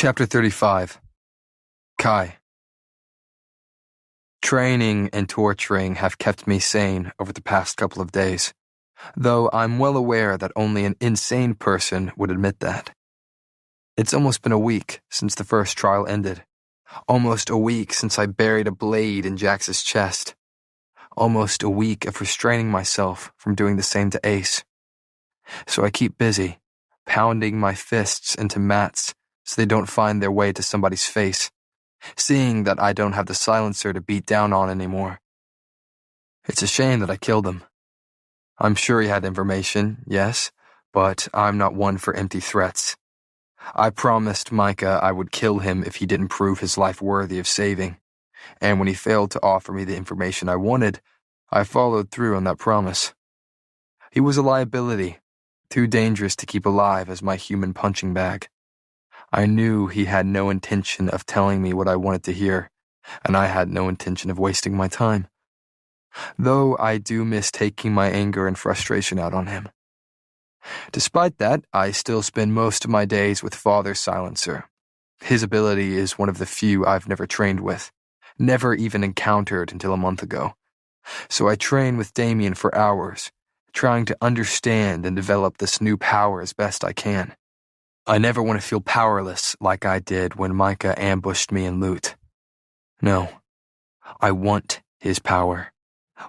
Chapter 35. Kai. Training and torturing have kept me sane over the past couple of days, though I'm well aware that only an insane person would admit that. It's almost been a week since the first trial ended. Almost a week since I buried a blade in Jax's chest. Almost a week of restraining myself from doing the same to Ace. So I keep busy, pounding my fists into mats so they don't find their way to somebody's face, seeing that I don't have the silencer to beat down on anymore. It's a shame that I killed him. I'm sure he had information, yes, but I'm not one for empty threats. I promised Micah I would kill him if he didn't prove his life worthy of saving, and when he failed to offer me the information I wanted, I followed through on that promise. He was a liability, too dangerous to keep alive as my human punching bag. I knew he had no intention of telling me what I wanted to hear, and I had no intention of wasting my time. Though I do miss taking my anger and frustration out on him. Despite that, I still spend most of my days with Father's silencer. His ability is one of the few I've never trained with, never even encountered until a month ago. So I train with Damien for hours, trying to understand and develop this new power as best I can. I never want to feel powerless like I did when Micah ambushed me in loot. No, I want his power.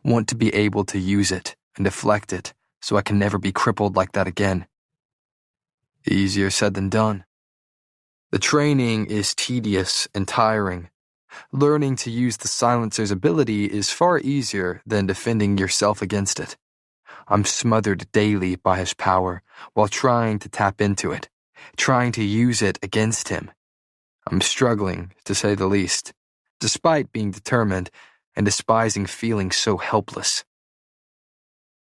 Want to be able to use it and deflect it so I can never be crippled like that again. Easier said than done. The training is tedious and tiring. Learning to use the silencer's ability is far easier than defending yourself against it. I'm smothered daily by his power while trying to tap into it, trying to use it against him. I'm struggling, to say the least, despite being determined and despising feeling so helpless.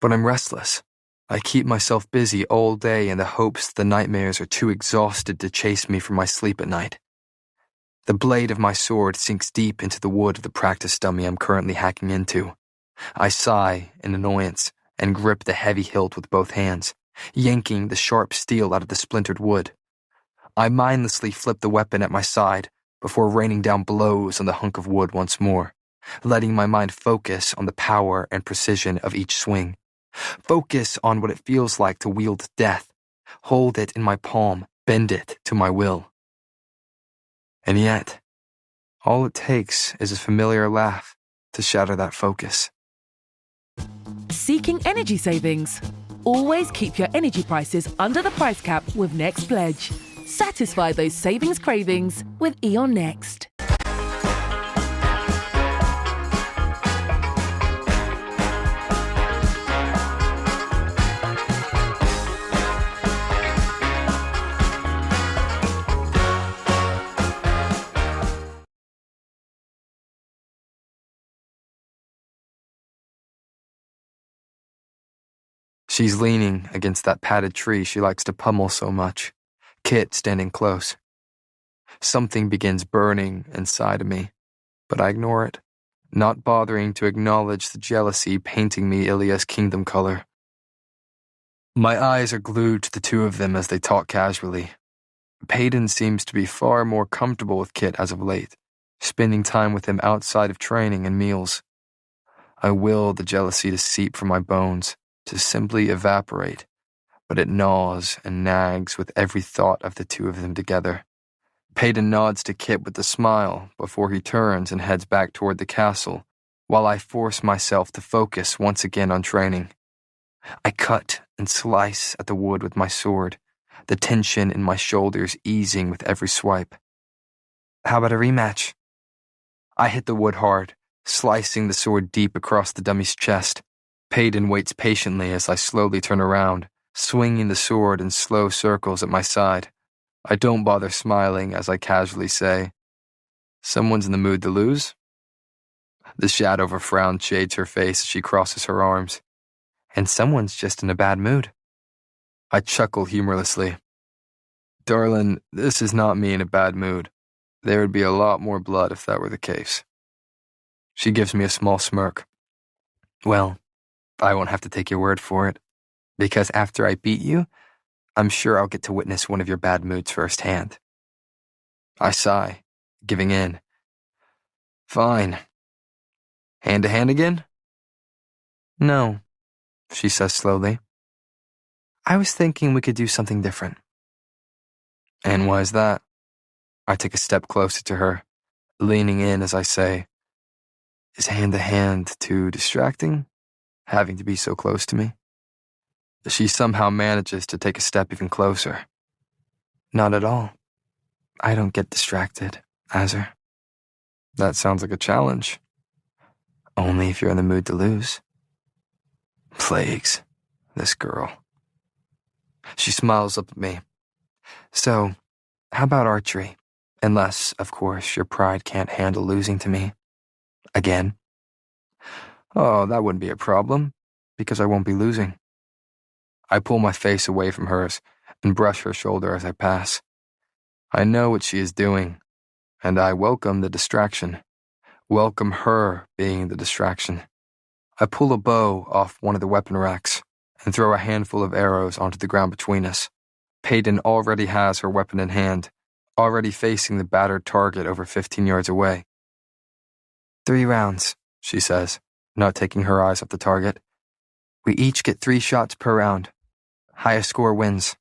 But I'm restless. I keep myself busy all day in the hopes the nightmares are too exhausted to chase me from my sleep at night. The blade of my sword sinks deep into the wood of the practice dummy I'm currently hacking into. I sigh in annoyance and grip the heavy hilt with both hands, yanking the sharp steel out of the splintered wood. I mindlessly flip the weapon at my side before raining down blows on the hunk of wood once more, letting my mind focus on the power and precision of each swing. Focus on what it feels like to wield death, hold it in my palm, bend it to my will. And yet, all it takes is a familiar laugh to shatter that focus. Seeking energy savings? Always keep your energy prices under the price cap with Next Pledge. Satisfy those savings cravings with Eon Next. She's leaning against that padded tree she likes to pummel so much, Kit standing close. Something begins burning inside of me, but I ignore it, not bothering to acknowledge the jealousy painting me Ilia's kingdom color. My eyes are glued to the two of them as they talk casually. Payton seems to be far more comfortable with Kit as of late, spending time with him outside of training and meals. I will the jealousy to seep from my bones, to simply evaporate, but it gnaws and nags with every thought of the two of them together. Payton nods to Kit with a smile before he turns and heads back toward the castle, while I force myself to focus once again on training. I cut and slice at the wood with my sword, the tension in my shoulders easing with every swipe. How about a rematch? I hit the wood hard, slicing the sword deep across the dummy's chest. Payton waits patiently as I slowly turn around, swinging the sword in slow circles at my side. I don't bother smiling as I casually say, "Someone's in the mood to lose?" The shadow of a frown shades her face as she crosses her arms. "And someone's just in a bad mood." I chuckle humorlessly. "Darlin', this is not me in a bad mood. There would be a lot more blood if that were the case." She gives me a small smirk. "Well, I won't have to take your word for it, because after I beat you, I'm sure I'll get to witness one of your bad moods firsthand." I sigh, giving in. Fine. Hand to hand again? No, she says slowly. I was thinking we could do something different. And why is that? I take a step closer to her, leaning in as I say, is hand to hand too distracting, having to be so close to me? She somehow manages to take a step even closer. Not at all. I don't get distracted, Azur. That sounds like a challenge. Only if you're in the mood to lose. Plagues, this girl. She smiles up at me. So, how about archery? Unless, of course, your pride can't handle losing to me. Again. Oh, that wouldn't be a problem, because I won't be losing. I pull my face away from hers and brush her shoulder as I pass. I know what she is doing, and I welcome the distraction. Welcome her being the distraction. I pull a bow off one of the weapon racks and throw a handful of arrows onto the ground between us. Peyton already has her weapon in hand, already facing the battered target over 15 yards away. 3 rounds, she says, not taking her eyes off the target. We each get 3 shots per round. Highest score wins.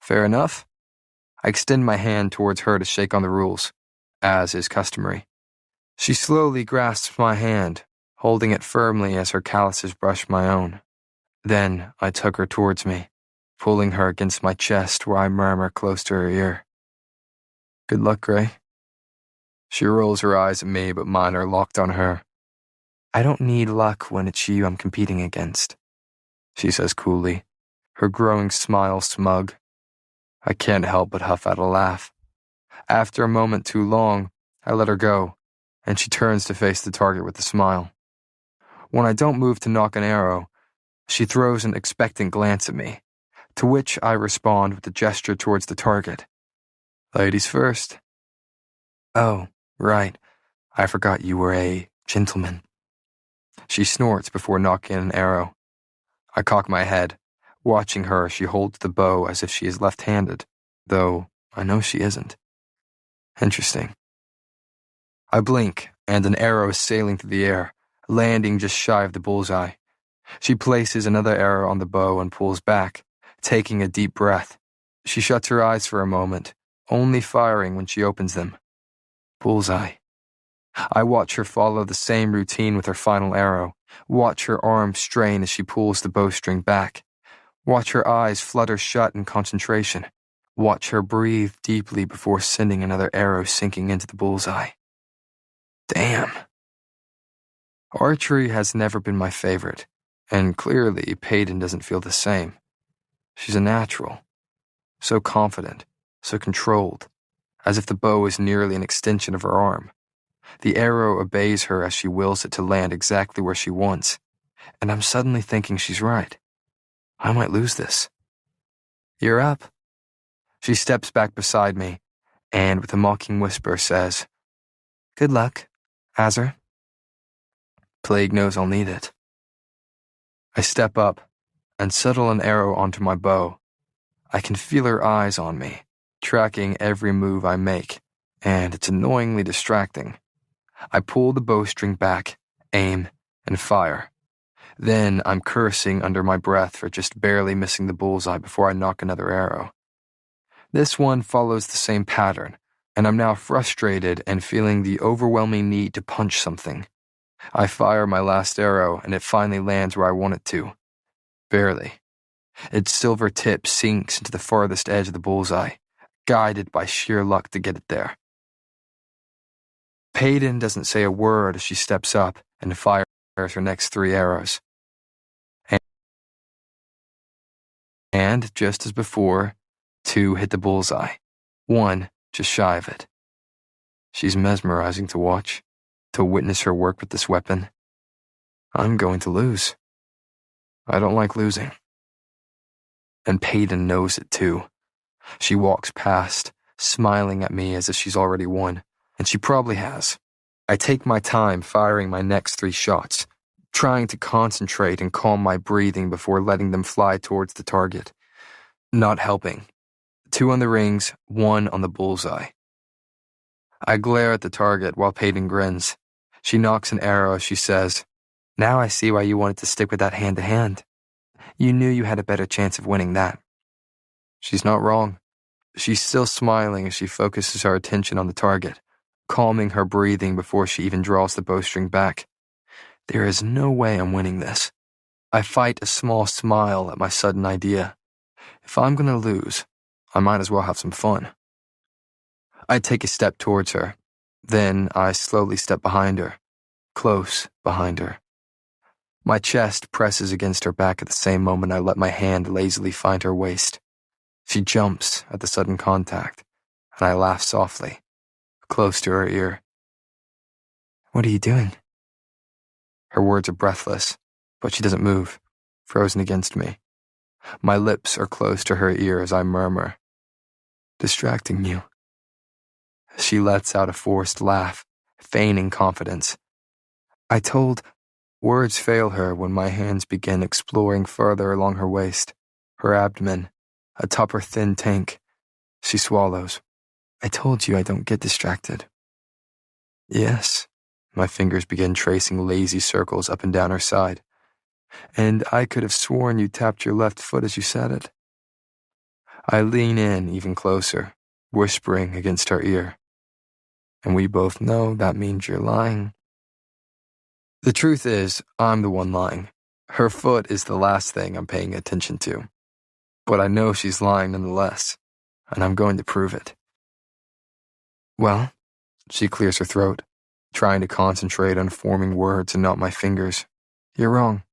Fair enough? I extend my hand towards her to shake on the rules, as is customary. She slowly grasps my hand, holding it firmly as her calluses brush my own. Then I tug her towards me, pulling her against my chest where I murmur close to her ear. Good luck, Gray. She rolls her eyes at me, but mine are locked on her. I don't need luck when it's you I'm competing against, she says coolly, her growing smile smug. I can't help but huff out a laugh. After a moment too long, I let her go, and she turns to face the target with a smile. When I don't move to knock an arrow, she throws an expectant glance at me, to which I respond with a gesture towards the target. Ladies first. Oh, right. I forgot you were a gentleman. She snorts before knocking an arrow. I cock my head, watching her as she holds the bow as if she is left-handed, though I know she isn't. Interesting. I blink, and an arrow is sailing through the air, landing just shy of the bullseye. She places another arrow on the bow and pulls back, taking a deep breath. She shuts her eyes for a moment, only firing when she opens them. Bullseye. I watch her follow the same routine with her final arrow, watch her arm strain as she pulls the bowstring back, watch her eyes flutter shut in concentration, watch her breathe deeply before sending another arrow sinking into the bullseye. Damn. Archery has never been my favorite, and clearly Peyton doesn't feel the same. She's a natural. So confident, so controlled, as if the bow is nearly an extension of her arm. The arrow obeys her as she wills it to land exactly where she wants, and I'm suddenly thinking she's right. I might lose this. You're up. She steps back beside me, and with a mocking whisper says, Good luck, Azur. Plague knows I'll need it. I step up and settle an arrow onto my bow. I can feel her eyes on me, tracking every move I make, and it's annoyingly distracting. I pull the bowstring back, aim, and fire. Then I'm cursing under my breath for just barely missing the bullseye before I knock another arrow. This one follows the same pattern, and I'm now frustrated and feeling the overwhelming need to punch something. I fire my last arrow, and it finally lands where I want it to. Barely. Its silver tip sinks into the farthest edge of the bullseye, guided by sheer luck to get it there. Peyton doesn't say a word as she steps up and fires her next 3 arrows. And just as before, 2 hit the bullseye, 1 just shy of it. She's mesmerizing to watch, to witness her work with this weapon. I'm going to lose. I don't like losing. And Peyton knows it too. She walks past, smiling at me as if she's already won, and she probably has. I take my time firing my next 3 shots, trying to concentrate and calm my breathing before letting them fly towards the target. Not helping. 2 on the rings, 1 on the bullseye. I glare at the target while Peyton grins. She knocks an arrow as she says, "Now I see why you wanted to stick with that hand-to-hand. You knew you had a better chance of winning that." She's not wrong. She's still smiling as she focuses her attention on the target, calming her breathing before she even draws the bowstring back. There is no way I'm winning this. I fight a small smile at my sudden idea. If I'm going to lose, I might as well have some fun. I take a step towards her. Then I slowly step behind her, close behind her. My chest presses against her back at the same moment I let my hand lazily find her waist. She jumps at the sudden contact, and I laugh softly, close to her ear. "What are you doing?" Her words are breathless, but she doesn't move, frozen against me. My lips are close to her ear as I murmur, "Distracting you." She lets out a forced laugh, feigning confidence. Words fail her when my hands begin exploring further along her waist, her abdomen, atop her thin tank. She swallows. "I told you I don't get distracted." "Yes." My fingers begin tracing lazy circles up and down her side. "And I could have sworn you tapped your left foot as you said it." I lean in even closer, whispering against her ear. "And we both know that means you're lying." The truth is, I'm the one lying. Her foot is the last thing I'm paying attention to. But I know she's lying nonetheless, and I'm going to prove it. "Well," she clears her throat, trying to concentrate on forming words and not my fingers. "You're wrong."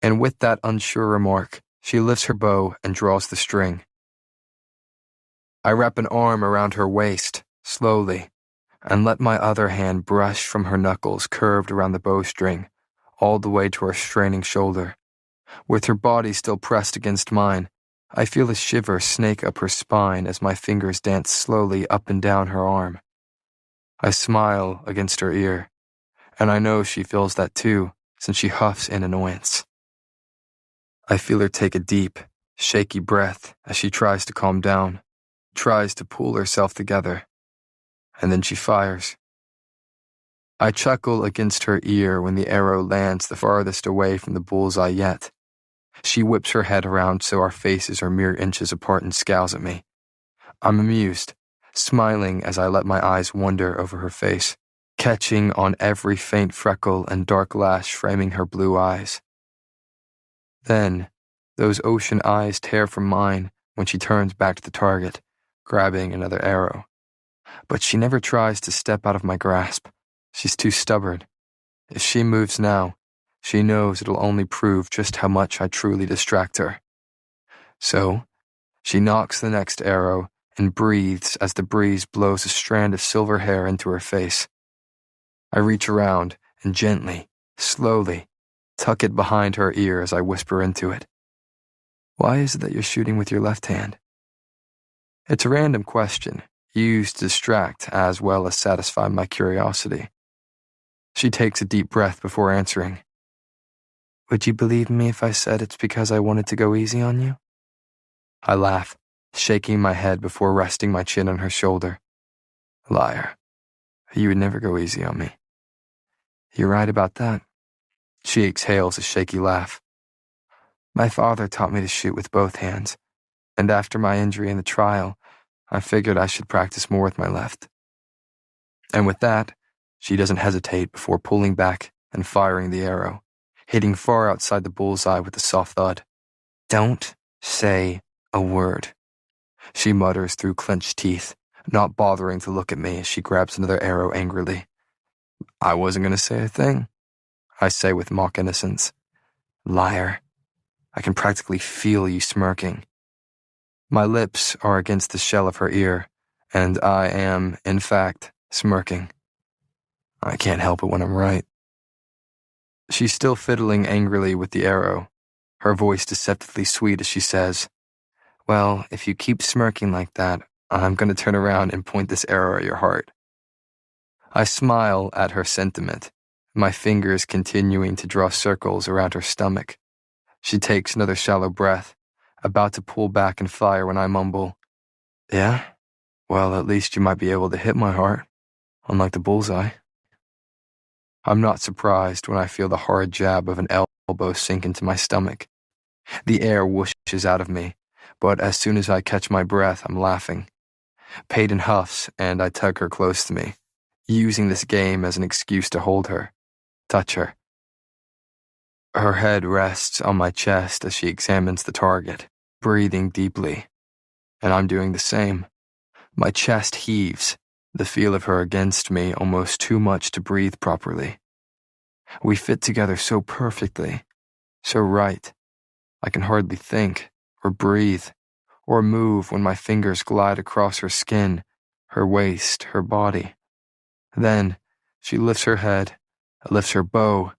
And with that unsure remark, she lifts her bow and draws the string. I wrap an arm around her waist, slowly, and let my other hand brush from her knuckles curved around the bowstring, all the way to her straining shoulder. With her body still pressed against mine, I feel a shiver snake up her spine as my fingers dance slowly up and down her arm. I smile against her ear, and I know she feels that too, since she huffs in annoyance. I feel her take a deep, shaky breath as she tries to calm down, tries to pull herself together, and then she fires. I chuckle against her ear when the arrow lands the farthest away from the bullseye yet. She whips her head around so our faces are mere inches apart and scowls at me. I'm amused, smiling as I let my eyes wander over her face, catching on every faint freckle and dark lash framing her blue eyes. Then, those ocean eyes tear from mine when she turns back to the target, grabbing another arrow. But she never tries to step out of my grasp. She's too stubborn. If she moves now, she knows it'll only prove just how much I truly distract her. So, she knocks the next arrow and breathes as the breeze blows a strand of silver hair into her face. I reach around and gently, slowly, tuck it behind her ear as I whisper into it. "Why is it that you're shooting with your left hand?" It's a random question, used to distract as well as satisfy my curiosity. She takes a deep breath before answering. "Would you believe me if I said it's because I wanted to go easy on you?" I laugh, shaking my head before resting my chin on her shoulder. "Liar. You would never go easy on me." "You're right about that." She exhales a shaky laugh. "My father taught me to shoot with both hands, and after my injury in the trial, I figured I should practice more with my left." And with that, she doesn't hesitate before pulling back and firing the arrow, hitting far outside the bullseye with a soft thud. "Don't say a word," she mutters through clenched teeth, not bothering to look at me as she grabs another arrow angrily. "I wasn't going to say a thing," I say with mock innocence. "Liar. I can practically feel you smirking." My lips are against the shell of her ear, and I am, in fact, smirking. I can't help it when I'm right. She's still fiddling angrily with the arrow, her voice deceptively sweet as she says, "Well, if you keep smirking like that, I'm going to turn around and point this arrow at your heart." I smile at her sentiment, my fingers continuing to draw circles around her stomach. She takes another shallow breath, about to pull back and fire when I mumble, "Yeah? Well, at least you might be able to hit my heart." unlike the bullseye. I'm not surprised when I feel the hard jab of an elbow sink into my stomach. The air whooshes out of me, but as soon as I catch my breath, I'm laughing. Peyton huffs, and I tug her close to me, using this game as an excuse to hold her, touch her. Her head rests on my chest as she examines the target, breathing deeply, and I'm doing the same. My chest heaves, the feel of her against me almost too much to breathe properly. We fit together so perfectly, so right. I can hardly think, or breathe, or move when my fingers glide across her skin, her waist, her body. Then, she lifts her head, lifts her bow,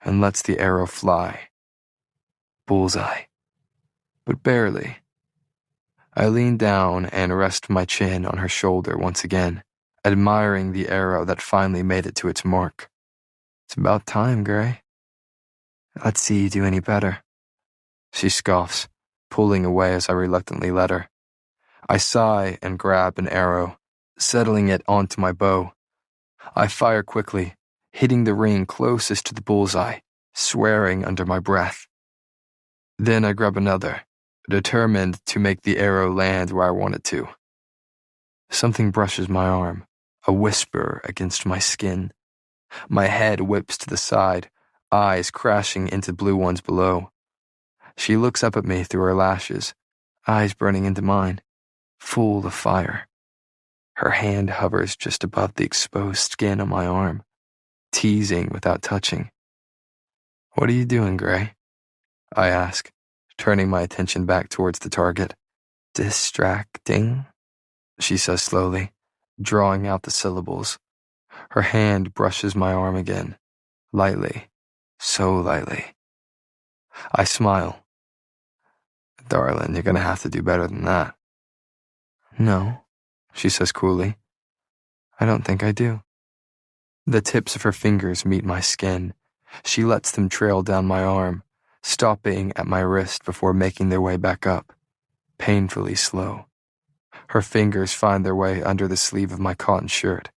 and lets the arrow fly. Bullseye. But barely. I lean down and rest my chin on her shoulder once again, admiring the arrow that finally made it to its mark. It's about time, Gray. Let's see you do any better. She scoffs, pulling away as I reluctantly let her. I sigh and grab an arrow, settling it onto my bow. I fire quickly, hitting the ring closest to the bullseye, swearing under my breath. Then I grab another, determined to make the arrow land where I want it to. Something brushes my arm, a whisper against my skin. My head whips to the side, eyes crashing into blue ones below. She looks up at me through her lashes, eyes burning into mine, full of fire. Her hand hovers just above the exposed skin on my arm, teasing without touching. What are you doing, Gray? I ask, turning my attention back towards the target. Distracting, she says slowly, drawing out the syllables. Her hand brushes my arm again, lightly, so lightly. I smile. Darling, you're gonna have to do better than that. No, she says coolly. I don't think I do. The tips of her fingers meet my skin. She lets them trail down my arm, stopping at my wrist before making their way back up, painfully slow. Her fingers find their way under the sleeve of my cotton shirt,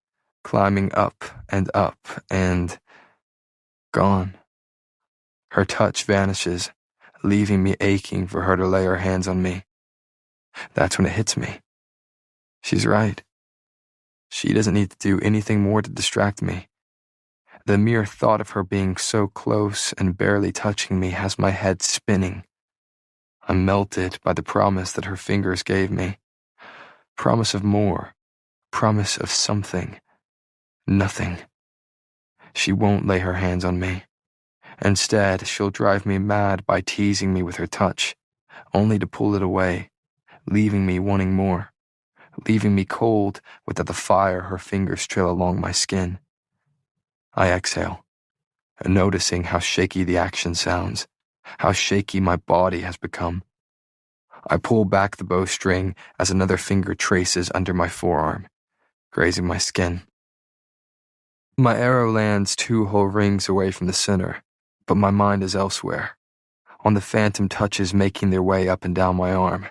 climbing up and gone. Her touch vanishes, leaving me aching for her to lay her hands on me. That's when it hits me. She's right. She doesn't need to do anything more to distract me. The mere thought of her being so close and barely touching me has my head spinning. I'm melted by the promise that her fingers gave me. Promise of more. Promise of something. Nothing. She won't lay her hands on me. Instead, she'll drive me mad by teasing me with her touch, only to pull it away, leaving me wanting more, leaving me cold without the fire her fingers trail along my skin. I exhale, noticing how shaky the action sounds, how shaky my body has become. I pull back the bowstring as another finger traces under my forearm, grazing my skin. My arrow lands 2 whole rings away from the center, but my mind is elsewhere, on the phantom touches making their way up and down my arm.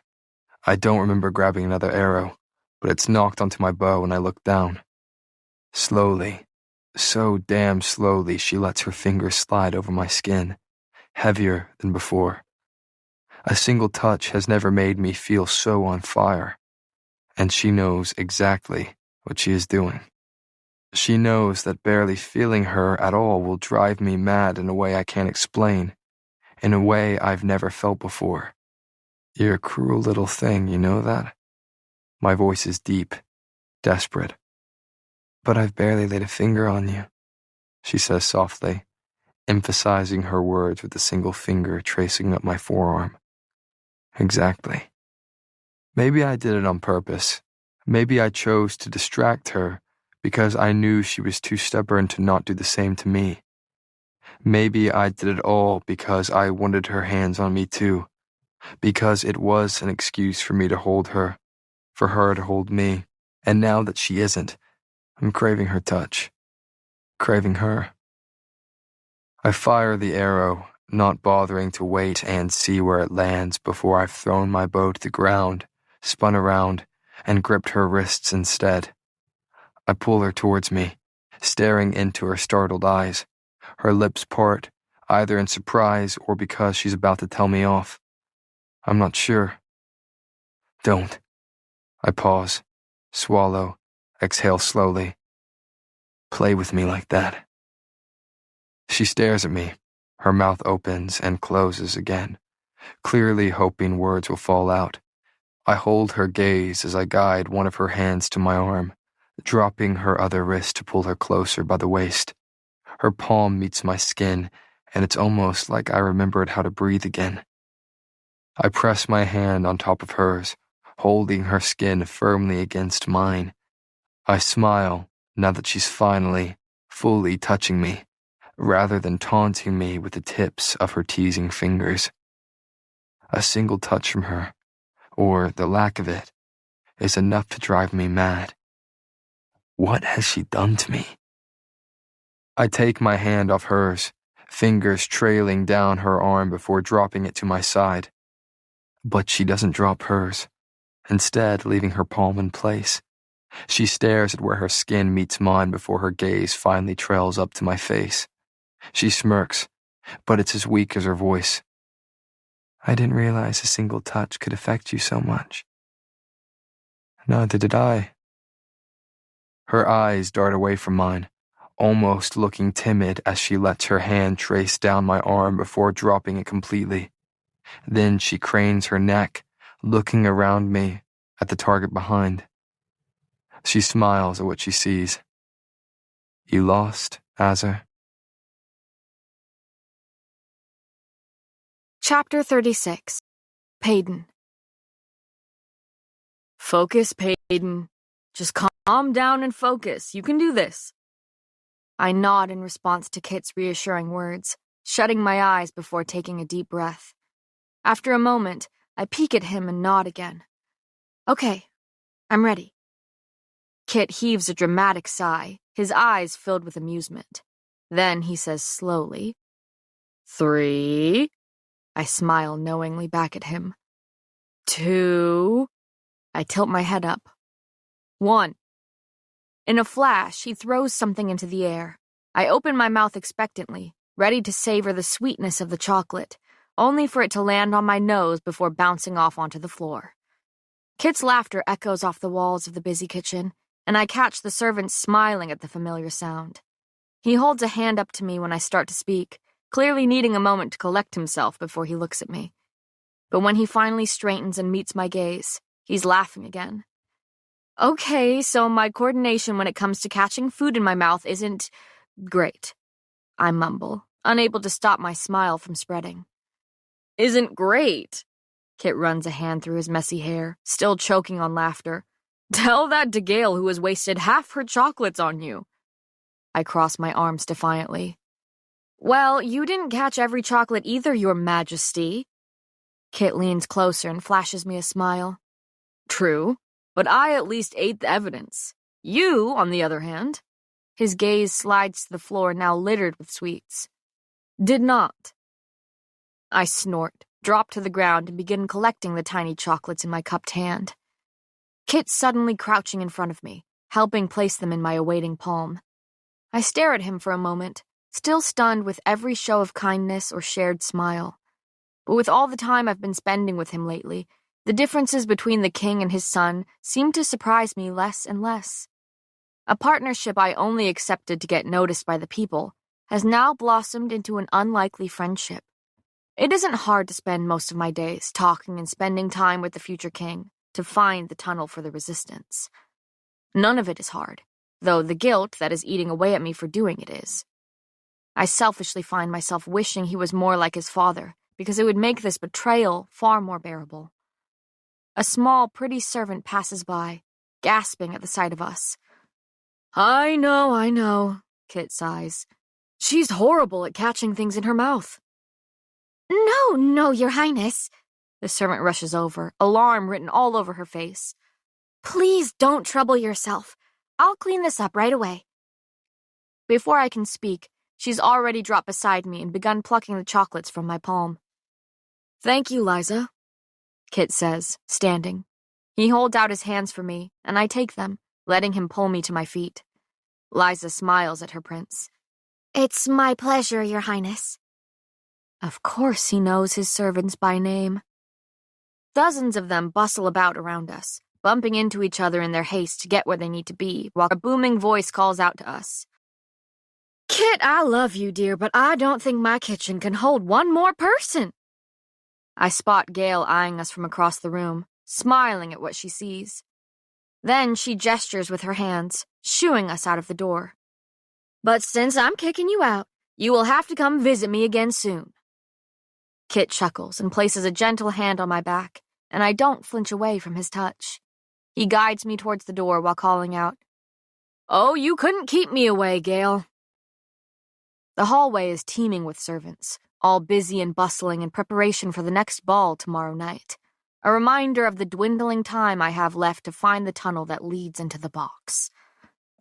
I don't remember grabbing another arrow, but it's knocked onto my bow when I look down. Slowly, so damn slowly, she lets her fingers slide over my skin, heavier than before. A single touch has never made me feel so on fire, and she knows exactly what she is doing. She knows that barely feeling her at all will drive me mad in a way I can't explain, in a way I've never felt before. You're a cruel little thing, you know that? My voice is deep, desperate. But I've barely laid a finger on you, she says softly, emphasizing her words with a single finger tracing up my forearm. Exactly. Maybe I did it on purpose. Maybe I chose to distract her because I knew she was too stubborn to not do the same to me. Maybe I did it all because I wanted her hands on me too, because it was an excuse for me to hold her, for her to hold me, and now that she isn't, I'm craving her touch, craving her. I fire the arrow, not bothering to wait and see where it lands before I've thrown my bow to the ground, spun around, and gripped her wrists instead. I pull her towards me, staring into her startled eyes. Her lips part, either in surprise or because she's about to tell me off. I'm not sure. Don't. I pause, swallow, exhale slowly. Play with me like that. She stares at me. Her mouth opens and closes again, clearly hoping words will fall out. I hold her gaze as I guide one of her hands to my arm, dropping her other wrist to pull her closer by the waist. Her palm meets my skin, and it's almost like I remembered how to breathe again. I press my hand on top of hers, holding her skin firmly against mine. I smile now that she's finally, fully touching me, rather than taunting me with the tips of her teasing fingers. A single touch from her, or the lack of it, is enough to drive me mad. What has she done to me? I take my hand off hers, fingers trailing down her arm before dropping it to my side. But she doesn't drop hers, instead leaving her palm in place. She stares at where her skin meets mine before her gaze finally trails up to my face. She smirks, but it's as weak as her voice. I didn't realize a single touch could affect you so much. Neither did I. Her eyes dart away from mine, almost looking timid as she lets her hand trace down my arm before dropping it completely. Then she cranes her neck, looking around me at the target behind. She smiles at what she sees. You lost, Azar? Chapter 36. Payden. Focus, Payden. Just calm down and focus. You can do this. I nod in response to Kit's reassuring words, shutting my eyes before taking a deep breath. After a moment, I peek at him and nod again. Okay, I'm ready. Kit heaves a dramatic sigh, his eyes filled with amusement. Then he says slowly, 3. I smile knowingly back at him. 2. I tilt my head up. 1. In a flash, he throws something into the air. I open my mouth expectantly, ready to savor the sweetness of the chocolate, only for it to land on my nose before bouncing off onto the floor. Kit's laughter echoes off the walls of the busy kitchen, and I catch the servant smiling at the familiar sound. He holds a hand up to me when I start to speak, clearly needing a moment to collect himself before he looks at me. But when he finally straightens and meets my gaze, he's laughing again. Okay, so my coordination when it comes to catching food in my mouth isn't great. I mumble, unable to stop my smile from spreading. Isn't great? Kit runs a hand through his messy hair, still choking on laughter. Tell that to Gale who has wasted half her chocolates on you. I cross my arms defiantly. Well, you didn't catch every chocolate either, Your Majesty. Kit leans closer and flashes me a smile. True, but I at least ate the evidence. You, on the other hand. His gaze slides to the floor now littered with sweets. Did not. I snort, drop to the ground, and begin collecting the tiny chocolates in my cupped hand. Kit's suddenly crouching in front of me, helping place them in my awaiting palm. I stare at him for a moment, still stunned with every show of kindness or shared smile. But with all the time I've been spending with him lately, the differences between the king and his son seem to surprise me less and less. A partnership I only accepted to get noticed by the people has now blossomed into an unlikely friendship. It isn't hard to spend most of my days talking and spending time with the future king to find the tunnel for the resistance. None of it is hard, though the guilt that is eating away at me for doing it is. I selfishly find myself wishing he was more like his father, because it would make this betrayal far more bearable. A small, pretty servant passes by, gasping at the sight of us. I know, Kit sighs. She's horrible at catching things in her mouth. No, Your Highness. The servant rushes over, alarm written all over her face. Please don't trouble yourself. I'll clean this up right away. Before I can speak, she's already dropped beside me and begun plucking the chocolates from my palm. Thank you, Liza, Kit says, standing. He holds out his hands for me, and I take them, letting him pull me to my feet. Liza smiles at her prince. "It's my pleasure, Your Highness." Of course he knows his servants by name. Dozens of them bustle about around us, bumping into each other in their haste to get where they need to be, while a booming voice calls out to us. "Kit, I love you, dear, but I don't think my kitchen can hold one more person." I spot Gail eyeing us from across the room, smiling at what she sees. Then she gestures with her hands, shooing us out of the door. "But since I'm kicking you out, you will have to come visit me again soon." Kit chuckles and places a gentle hand on my back, and I don't flinch away from his touch. He guides me towards the door while calling out, "Oh, you couldn't keep me away, Gail." The hallway is teeming with servants, all busy and bustling in preparation for the next ball tomorrow night, a reminder of the dwindling time I have left to find the tunnel that leads into the box.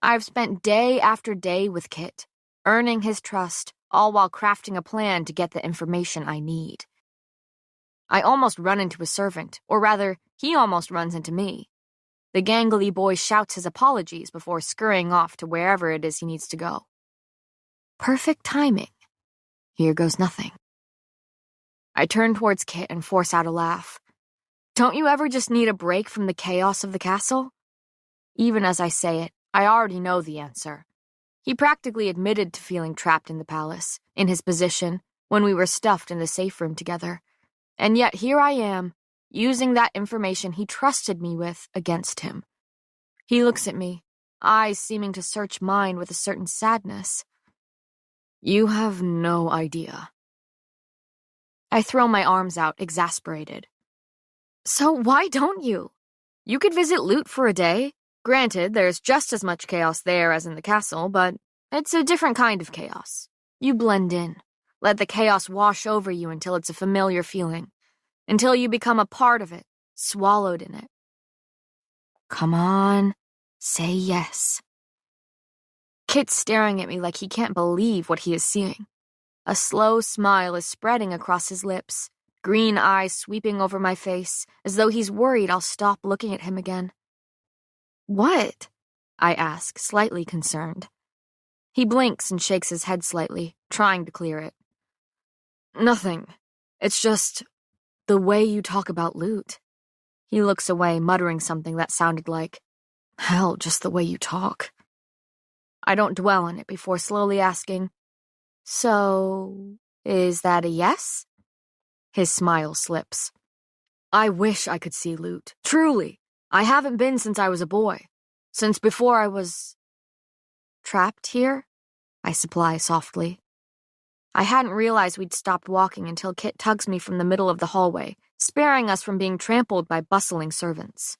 I've spent day after day with Kit, earning his trust, all while crafting a plan to get the information I need. I almost run into a servant, or rather, he almost runs into me. The gangly boy shouts his apologies before scurrying off to wherever it is he needs to go. Perfect timing. Here goes nothing. I turn towards Kit and force out a laugh. Don't you ever just need a break from the chaos of the castle? Even as I say it, I already know the answer. He practically admitted to feeling trapped in the palace, in his position, when we were stuffed in the safe room together. And yet here I am, using that information he trusted me with against him. He looks at me, eyes seeming to search mine with a certain sadness. "You have no idea." I throw my arms out, exasperated. "So why don't you? You could visit Loot for a day. Granted, there's just as much chaos there as in the castle, but it's a different kind of chaos. You blend in. Let the chaos wash over you until it's a familiar feeling, until you become a part of it, swallowed in it. Come on, say yes." Kit's staring at me like he can't believe what he is seeing. A slow smile is spreading across his lips, green eyes sweeping over my face, as though he's worried I'll stop looking at him again. "What?" I ask, slightly concerned. He blinks and shakes his head slightly, trying to clear it. "Nothing. It's just the way you talk about Loot." He looks away, muttering something that sounded like, "Hell, just the way you talk." I don't dwell on it before slowly asking, "So, is that a yes?" His smile slips. "I wish I could see Loot. Truly. I haven't been since I was a boy. Since before I was trapped here," I supply softly. I hadn't realized we'd stopped walking until Kit tugs me from the middle of the hallway, sparing us from being trampled by bustling servants.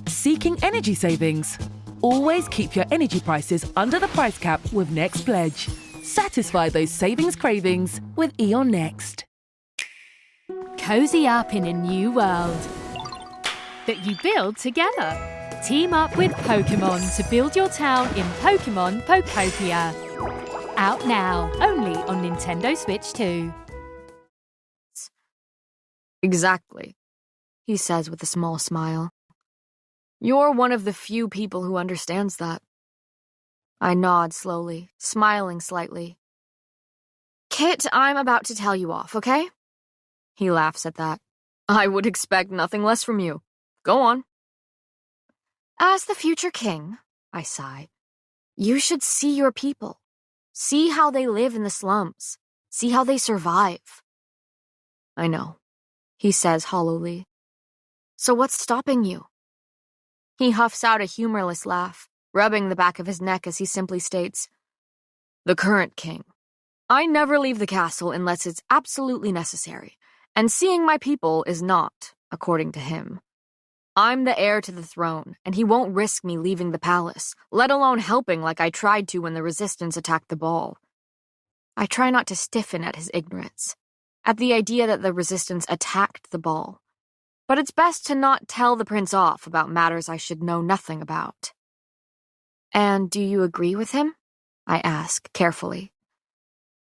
Seeking energy savings? Always keep your energy prices under the price cap with Next Pledge. Satisfy those savings cravings with Eon Next. Cozy up in a new world that you build together. Team up with Pokemon to build your town in Pokemon Pokopia. Out now, only on Nintendo Switch 2. "Exactly," he says with a small smile. "You're one of the few people who understands that." I nod slowly, smiling slightly. "Kit, I'm about to tell you off, okay?" He laughs at that. "I would expect nothing less from you. Go on." "As the future king," I sigh, "you should see your people. See how they live in the slums. See how they survive." "I know," he says hollowly. "So what's stopping you?" He huffs out a humorless laugh, rubbing the back of his neck as he simply states, "The current king. I never leave the castle unless it's absolutely necessary, and seeing my people is not, according to him. I'm the heir to the throne, and he won't risk me leaving the palace, let alone helping like I tried to when the resistance attacked the ball." I try not to stiffen at his ignorance, at the idea that the resistance attacked the ball. But it's best to not tell the prince off about matters I should know nothing about. "And do you agree with him?" I ask, carefully.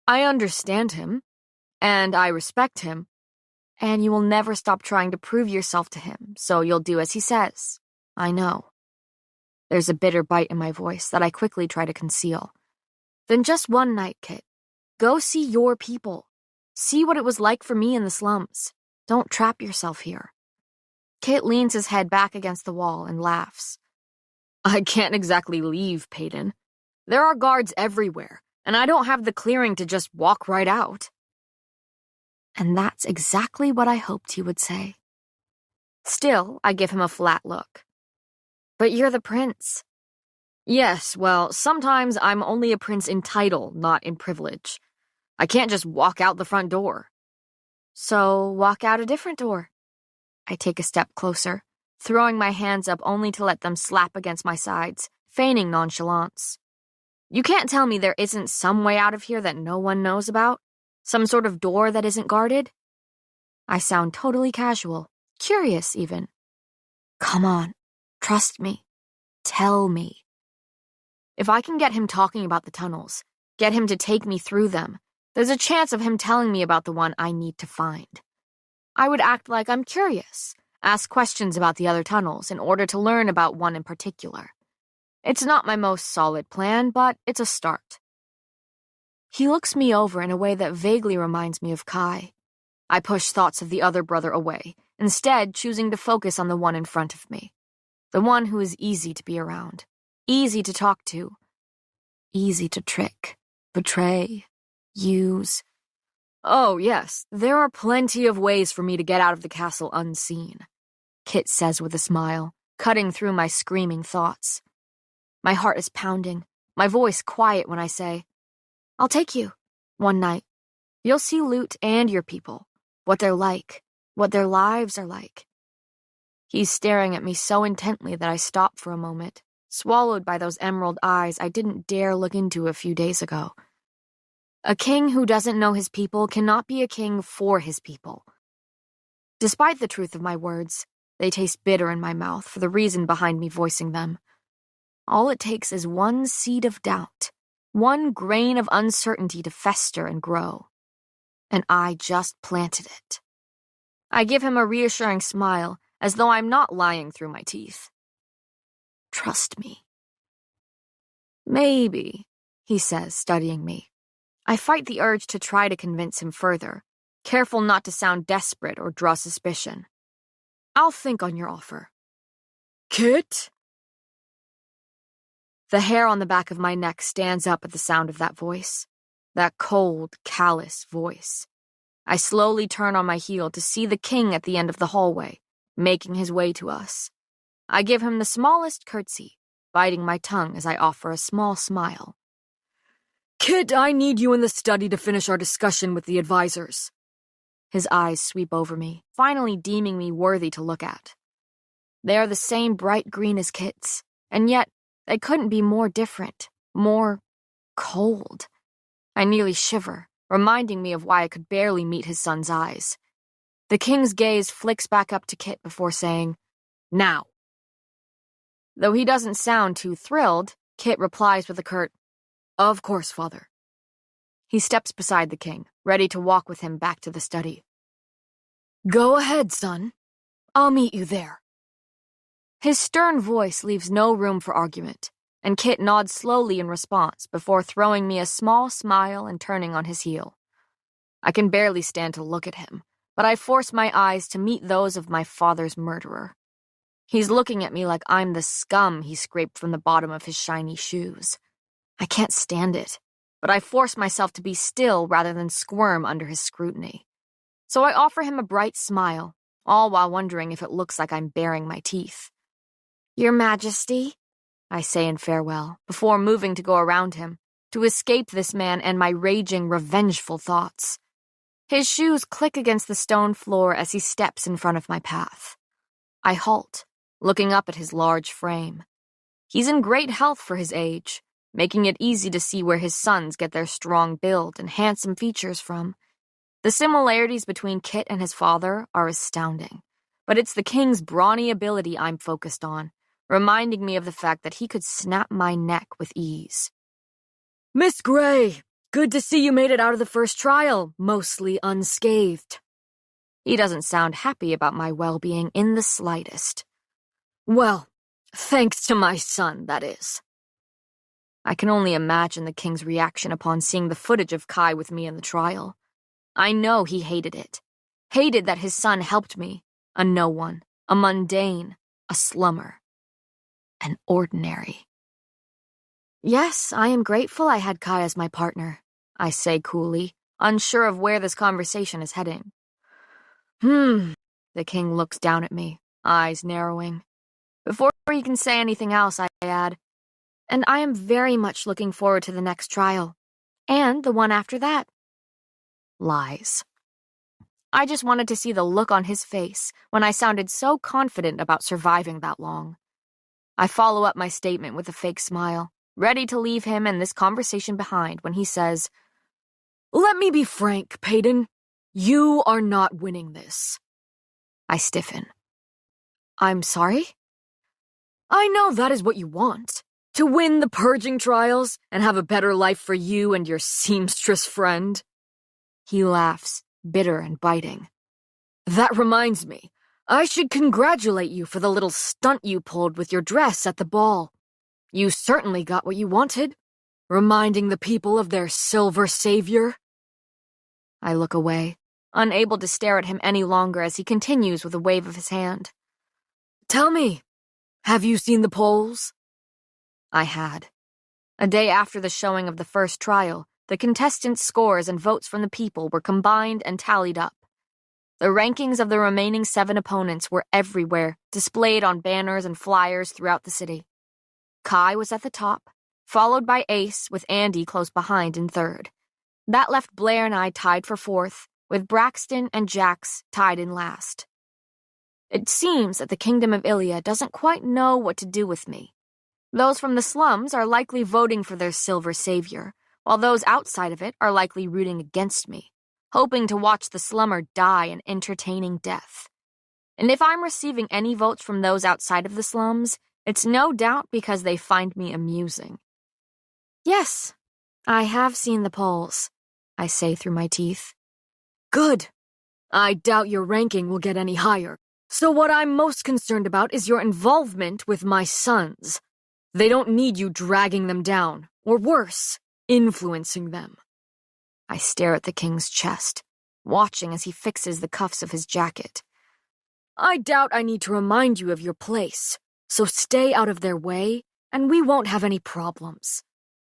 "I understand him, and I respect him, and you will never stop trying to prove yourself to him, so you'll do as he says. I know." There's a bitter bite in my voice that I quickly try to conceal. Then just one night, Kit. Go see your people. See what it was like for me in the slums. Don't trap yourself here. Kit leans his head back against the wall and laughs. I can't exactly leave, Peyton. There are guards everywhere, and I don't have the clearing to just walk right out. And that's exactly what I hoped he would say. Still, I give him a flat look. But you're the prince. Yes, well, sometimes I'm only a prince in title, not in privilege. I can't just walk out the front door. So walk out a different door. I take a step closer, throwing my hands up only to let them slap against my sides, feigning nonchalance. You can't tell me there isn't some way out of here that no one knows about? Some sort of door that isn't guarded? I sound totally casual, curious even. Come on, trust me. Tell me. If I can get him talking about the tunnels, get him to take me through them, there's a chance of him telling me about the one I need to find. I would act like I'm curious, ask questions about the other tunnels in order to learn about one in particular. It's not my most solid plan, but it's a start. He looks me over in a way that vaguely reminds me of Kai. I push thoughts of the other brother away, instead choosing to focus on the one in front of me. The one who is easy to be around, easy to talk to, easy to trick, betray, use. Oh, yes, there are plenty of ways for me to get out of the castle unseen, Kit says with a smile, cutting through my screaming thoughts. My heart is pounding, my voice quiet when I say, I'll take you, one night. You'll see Lute and your people, what they're like, what their lives are like. He's staring at me so intently that I stop for a moment, swallowed by those emerald eyes I didn't dare look into a few days ago. A king who doesn't know his people cannot be a king for his people. Despite the truth of my words, they taste bitter in my mouth for the reason behind me voicing them. All it takes is one seed of doubt, one grain of uncertainty to fester and grow. And I just planted it. I give him a reassuring smile, as though I'm not lying through my teeth. Trust me. Maybe, he says, studying me. I fight the urge to try to convince him further, careful not to sound desperate or draw suspicion. I'll think on your offer. Kit? The hair on the back of my neck stands up at the sound of that voice. That cold, callous voice. I slowly turn on my heel to see the king at the end of the hallway, making his way to us. I give him the smallest curtsy, biting my tongue as I offer a small smile. Kit, I need you in the study to finish our discussion with the advisors. His eyes sweep over me, finally deeming me worthy to look at. They are the same bright green as Kit's, and yet they couldn't be more different, more cold. I nearly shiver, reminding me of why I could barely meet his son's eyes. The king's gaze flicks back up to Kit before saying, Now. Though he doesn't sound too thrilled, Kit replies with a curt, Of course, father. He steps beside the king, ready to walk with him back to the study. Go ahead, son. I'll meet you there. His stern voice leaves no room for argument, and Kit nods slowly in response before throwing me a small smile and turning on his heel. I can barely stand to look at him, but I force my eyes to meet those of my father's murderer. He's looking at me like I'm the scum he scraped from the bottom of his shiny shoes. I can't stand it, but I force myself to be still rather than squirm under his scrutiny. So I offer him a bright smile, all while wondering if it looks like I'm baring my teeth. Your Majesty, I say in farewell, before moving to go around him, to escape this man and my raging, revengeful thoughts. His shoes click against the stone floor as he steps in front of my path. I halt, looking up at his large frame. He's in great health for his age, making it easy to see where his sons get their strong build and handsome features from. The similarities between Kit and his father are astounding, but it's the king's brawny ability I'm focused on, reminding me of the fact that he could snap my neck with ease. Miss Gray, good to see you made it out of the first trial, mostly unscathed. He doesn't sound happy about my well-being in the slightest. Well, Thanks to my son, that is. I can only imagine the king's reaction upon seeing the footage of Kai with me in the trial. I know he hated it. Hated that his son helped me. A no one. A mundane. A slummer. An ordinary. Yes, I am grateful I had Kai as my partner, I say coolly, unsure of where this conversation is heading. The king looks down at me, eyes narrowing. Before he can say anything else, I add, and I am very much looking forward to the next trial. And the one after that. Lies. I just wanted to see the look on his face when I sounded so confident about surviving that long. I follow up my statement with a fake smile, ready to leave him and this conversation behind when he says, "Let me be frank, Peyton. You are not winning this." I stiffen. I'm sorry? I know that is what you want. To win the purging trials and have a better life for you and your seamstress friend. He laughs, bitter and biting. That reminds me, I should congratulate you for the little stunt you pulled with your dress at the ball. You certainly got what you wanted, reminding the people of their silver savior. I look away, unable to stare at him any longer as he continues with a wave of his hand. Tell me, have you seen the polls? I had. A day after the showing of the first trial, the contestants' scores and votes from the people were combined and tallied up. The rankings of the remaining 7 opponents were everywhere, displayed on banners and flyers throughout the city. Kai was at the top, followed by Ace, with Andy close behind in third. That left Blair and I tied for fourth, with Braxton and Jax tied in last. It seems that the Kingdom of Ilia doesn't quite know what to do with me. Those from the slums are likely voting for their silver savior, while those outside of it are likely rooting against me, hoping to watch the slummer die an entertaining death. And if I'm receiving any votes from those outside of the slums, it's no doubt because they find me amusing. Yes, I have seen the polls, I say through my teeth. Good. I doubt your ranking will get any higher. So what I'm most concerned about is your involvement with my sons. They don't need you dragging them down, or worse, influencing them. I stare at the king's chest, watching as he fixes the cuffs of his jacket. I doubt I need to remind you of your place, so stay out of their way, and we won't have any problems.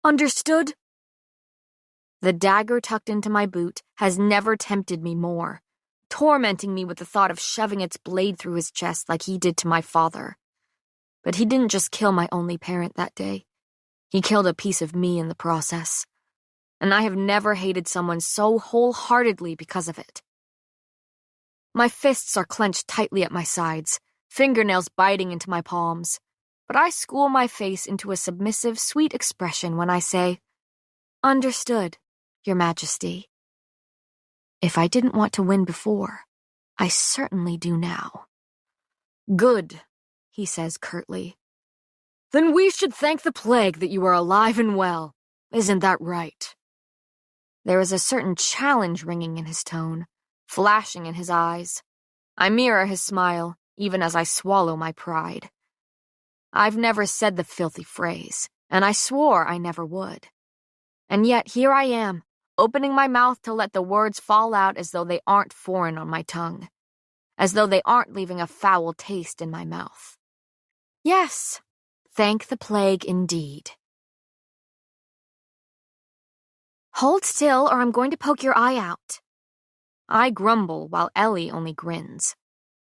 Understood? The dagger tucked into my boot has never tempted me more, tormenting me with the thought of shoving its blade through his chest like he did to my father. But he didn't just kill my only parent that day. He killed a piece of me in the process. And I have never hated someone so wholeheartedly because of it. My fists are clenched tightly at my sides, fingernails biting into my palms, but I school my face into a submissive, sweet expression when I say, Understood, Your Majesty. If I didn't want to win before, I certainly do now. Good, he says curtly. Then we should thank the plague that you are alive and well. Isn't that right? There is a certain challenge ringing in his tone, flashing in his eyes. I mirror his smile, even as I swallow my pride. I've never said the filthy phrase, and I swore I never would. And yet here I am, opening my mouth to let the words fall out as though they aren't foreign on my tongue, as though they aren't leaving a foul taste in my mouth. Yes, thank the plague indeed. Hold still or I'm going to poke your eye out. I grumble while Ellie only grins.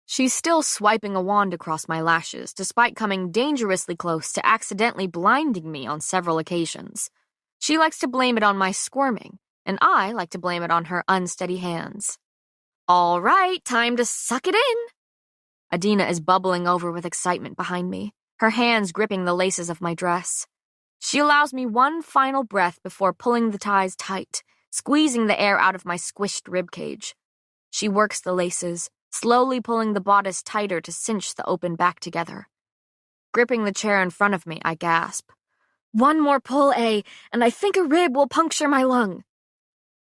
She's still swiping a wand across my lashes despite coming dangerously close to accidentally blinding me on several occasions. She likes to blame it on my squirming, and I like to blame it on her unsteady hands. All right, time to suck it in. Adina is bubbling over with excitement behind me, her hands gripping the laces of my dress. She allows me one final breath before pulling the ties tight, squeezing the air out of my squished ribcage. She works the laces, slowly pulling the bodice tighter to cinch the open back together. Gripping the chair in front of me, I gasp. One more pull, and I think a rib will puncture my lung.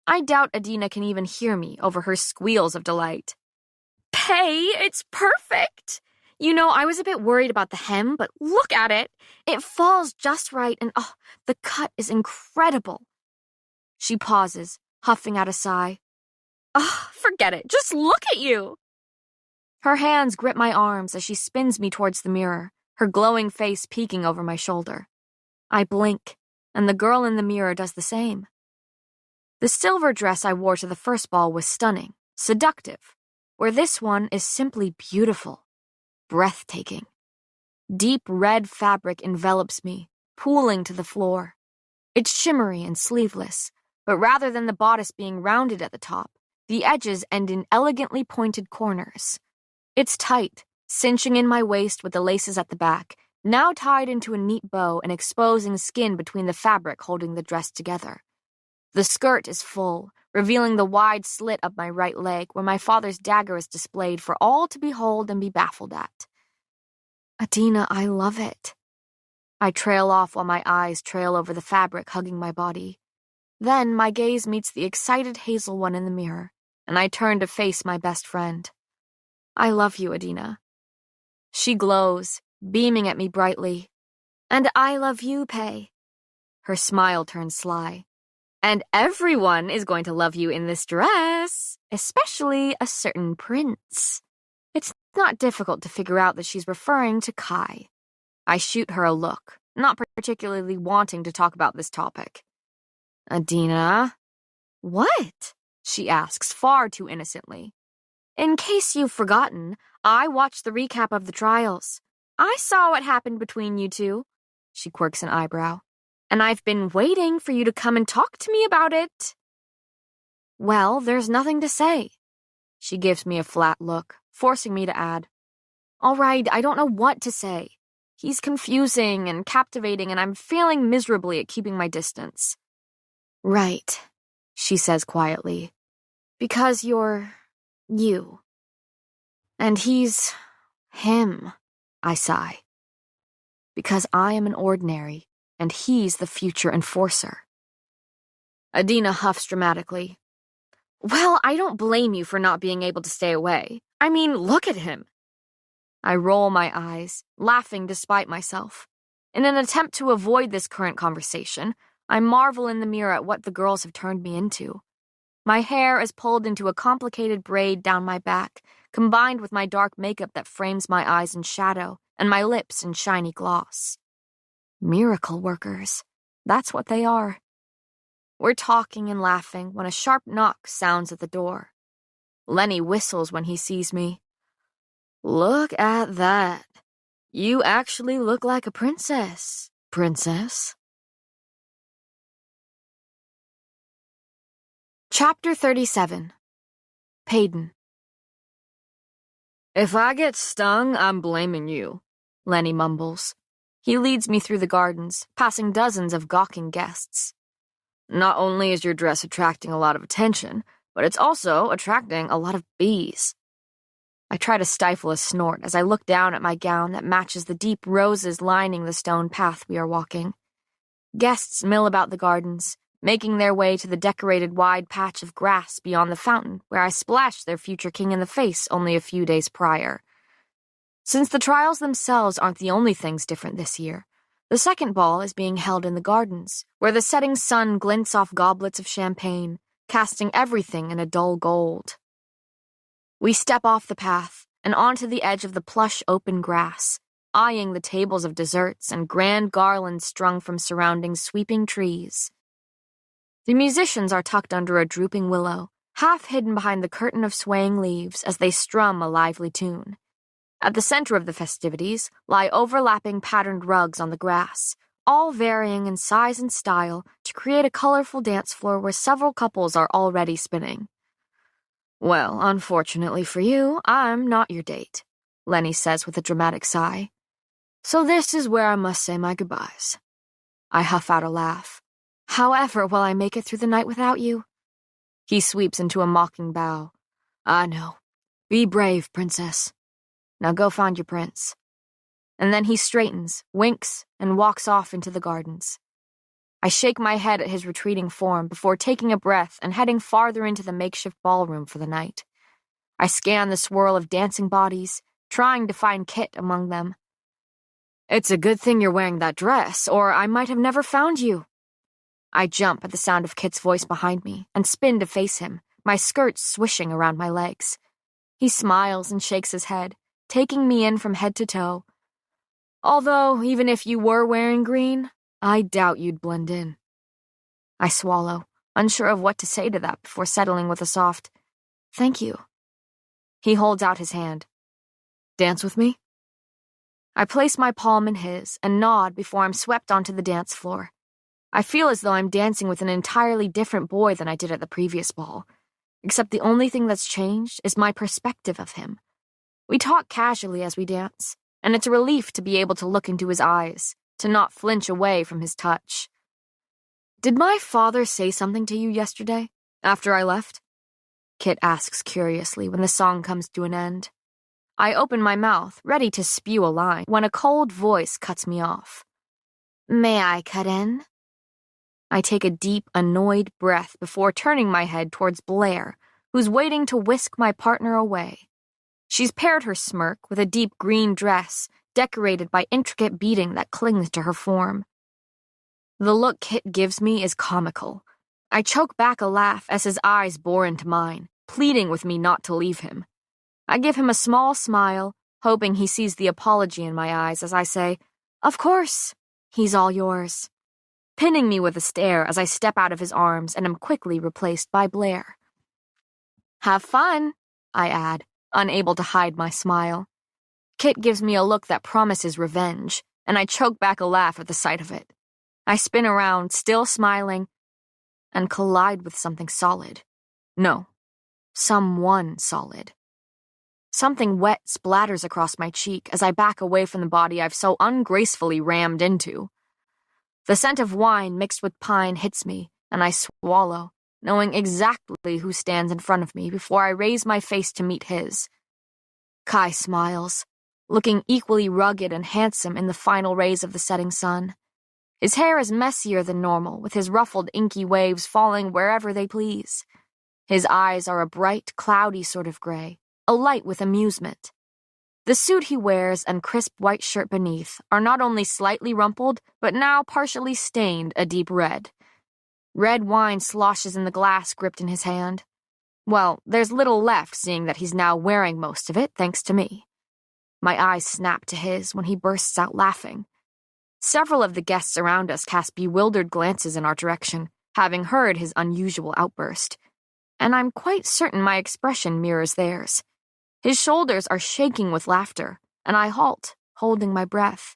I doubt Adina can even hear me over her squeals of delight. Pay, it's perfect! I was a bit worried about the hem, but look at it. It falls just right, and the cut is incredible. She pauses, huffing out a sigh. Forget it. Just look at you. Her hands grip my arms as she spins me towards the mirror, her glowing face peeking over my shoulder. I blink, and the girl in the mirror does the same. The silver dress I wore to the first ball was stunning, seductive, where this one is simply beautiful, breathtaking. Deep red fabric envelops me, pooling to the floor. It's shimmery and sleeveless, but rather than the bodice being rounded at the top, the edges end in elegantly pointed corners. It's tight, cinching in my waist with the laces at the back, now tied into a neat bow and exposing skin between the fabric holding the dress together. The skirt is full, revealing the wide slit up my right leg where my father's dagger is displayed for all to behold and be baffled at. Adina, I love it. I trail off while my eyes trail over the fabric hugging my body. Then my gaze meets the excited hazel one in the mirror, and I turn to face my best friend. I love you, Adina. She glows, beaming at me brightly. And I love you, Pei. Her smile turns sly. And everyone is going to love you in this dress, especially a certain prince. It's not difficult to figure out that she's referring to Kai. I shoot her a look, not particularly wanting to talk about this topic. Adina? What? She asks far too innocently. In case you've forgotten, I watched the recap of the trials. I saw what happened between you two. She quirks an eyebrow. And I've been waiting for you to come and talk to me about it. Well, there's nothing to say. She gives me a flat look, forcing me to add. All right, I don't know what to say. He's confusing and captivating, and I'm failing miserably at keeping my distance. Right, she says quietly. Because you're you. And he's him, I sigh. Because I am an ordinary, and he's the future enforcer. Adina huffs dramatically. Well, I don't blame you for not being able to stay away. I mean, look at him. I roll my eyes, laughing despite myself. In an attempt to avoid this current conversation, I marvel in the mirror at what the girls have turned me into. My hair is pulled into a complicated braid down my back, combined with my dark makeup that frames my eyes in shadow and my lips in shiny gloss. Miracle workers. That's what they are. We're talking and laughing when a sharp knock sounds at the door. Lenny whistles when he sees me. Look at that. You actually look like a princess, princess. Chapter 37. Payton. If I get stung, I'm blaming you, Lenny mumbles. He leads me through the gardens, passing dozens of gawking guests. Not only is your dress attracting a lot of attention, but it's also attracting a lot of bees. I try to stifle a snort as I look down at my gown that matches the deep roses lining the stone path we are walking. Guests mill about the gardens, making their way to the decorated wide patch of grass beyond the fountain where I splashed their future king in the face only a few days prior. Since the trials themselves aren't the only things different this year, the second ball is being held in the gardens, where the setting sun glints off goblets of champagne, casting everything in a dull gold. We step off the path and onto the edge of the plush open grass, eyeing the tables of desserts and grand garlands strung from surrounding sweeping trees. The musicians are tucked under a drooping willow, half hidden behind the curtain of swaying leaves as they strum a lively tune. At the center of the festivities lie overlapping patterned rugs on the grass, all varying in size and style to create a colorful dance floor where several couples are already spinning. Well, unfortunately for you, I'm not your date, Lenny says with a dramatic sigh. So this is where I must say my goodbyes. I huff out a laugh. However, will I make it through the night without you? He sweeps into a mocking bow. I know. Be brave, princess. Now go find your prince. And then he straightens, winks, and walks off into the gardens. I shake my head at his retreating form before taking a breath and heading farther into the makeshift ballroom for the night. I scan the swirl of dancing bodies, trying to find Kit among them. "It's a good thing you're wearing that dress, or I might have never found you." I jump at the sound of Kit's voice behind me and spin to face him, my skirt swishing around my legs. He smiles and shakes his head, taking me in from head to toe. "Although, even if you were wearing green, I doubt you'd blend in." I swallow, unsure of what to say to that before settling with a soft, "Thank you." He holds out his hand. "Dance with me?" I place my palm in his and nod before I'm swept onto the dance floor. I feel as though I'm dancing with an entirely different boy than I did at the previous ball, except the only thing that's changed is my perspective of him. We talk casually as we dance, and it's a relief to be able to look into his eyes, to not flinch away from his touch. "Did my father say something to you yesterday, after I left?" Kit asks curiously when the song comes to an end. I open my mouth, ready to spew a line, when a cold voice cuts me off. "May I cut in?" I take a deep, annoyed breath before turning my head towards Blair, who's waiting to whisk my partner away. She's paired her smirk with a deep green dress decorated by intricate beading that clings to her form. The look Kit gives me is comical. I choke back a laugh as his eyes bore into mine, pleading with me not to leave him. I give him a small smile, hoping he sees the apology in my eyes as I say, "Of course, he's all yours," pinning me with a stare as I step out of his arms and am quickly replaced by Blair. "Have fun," I add, unable to hide my smile. Kit gives me a look that promises revenge, and I choke back a laugh at the sight of it. I spin around, still smiling, and collide with something solid. No, someone solid. Something wet splatters across my cheek as I back away from the body I've so ungracefully rammed into. The scent of wine mixed with pine hits me, and I swallow, knowing exactly who stands in front of me before I raise my face to meet his. Kai smiles, looking equally rugged and handsome in the final rays of the setting sun. His hair is messier than normal, with his ruffled inky waves falling wherever they please. His eyes are a bright, cloudy sort of gray, alight with amusement. The suit he wears and crisp white shirt beneath are not only slightly rumpled, but now partially stained a deep red. Red wine sloshes in the glass gripped in his hand. Well, there's little left, seeing that he's now wearing most of it, thanks to me. My eyes snap to his when he bursts out laughing. Several of the guests around us cast bewildered glances in our direction, having heard his unusual outburst. And I'm quite certain my expression mirrors theirs. His shoulders are shaking with laughter, and I halt, holding my breath.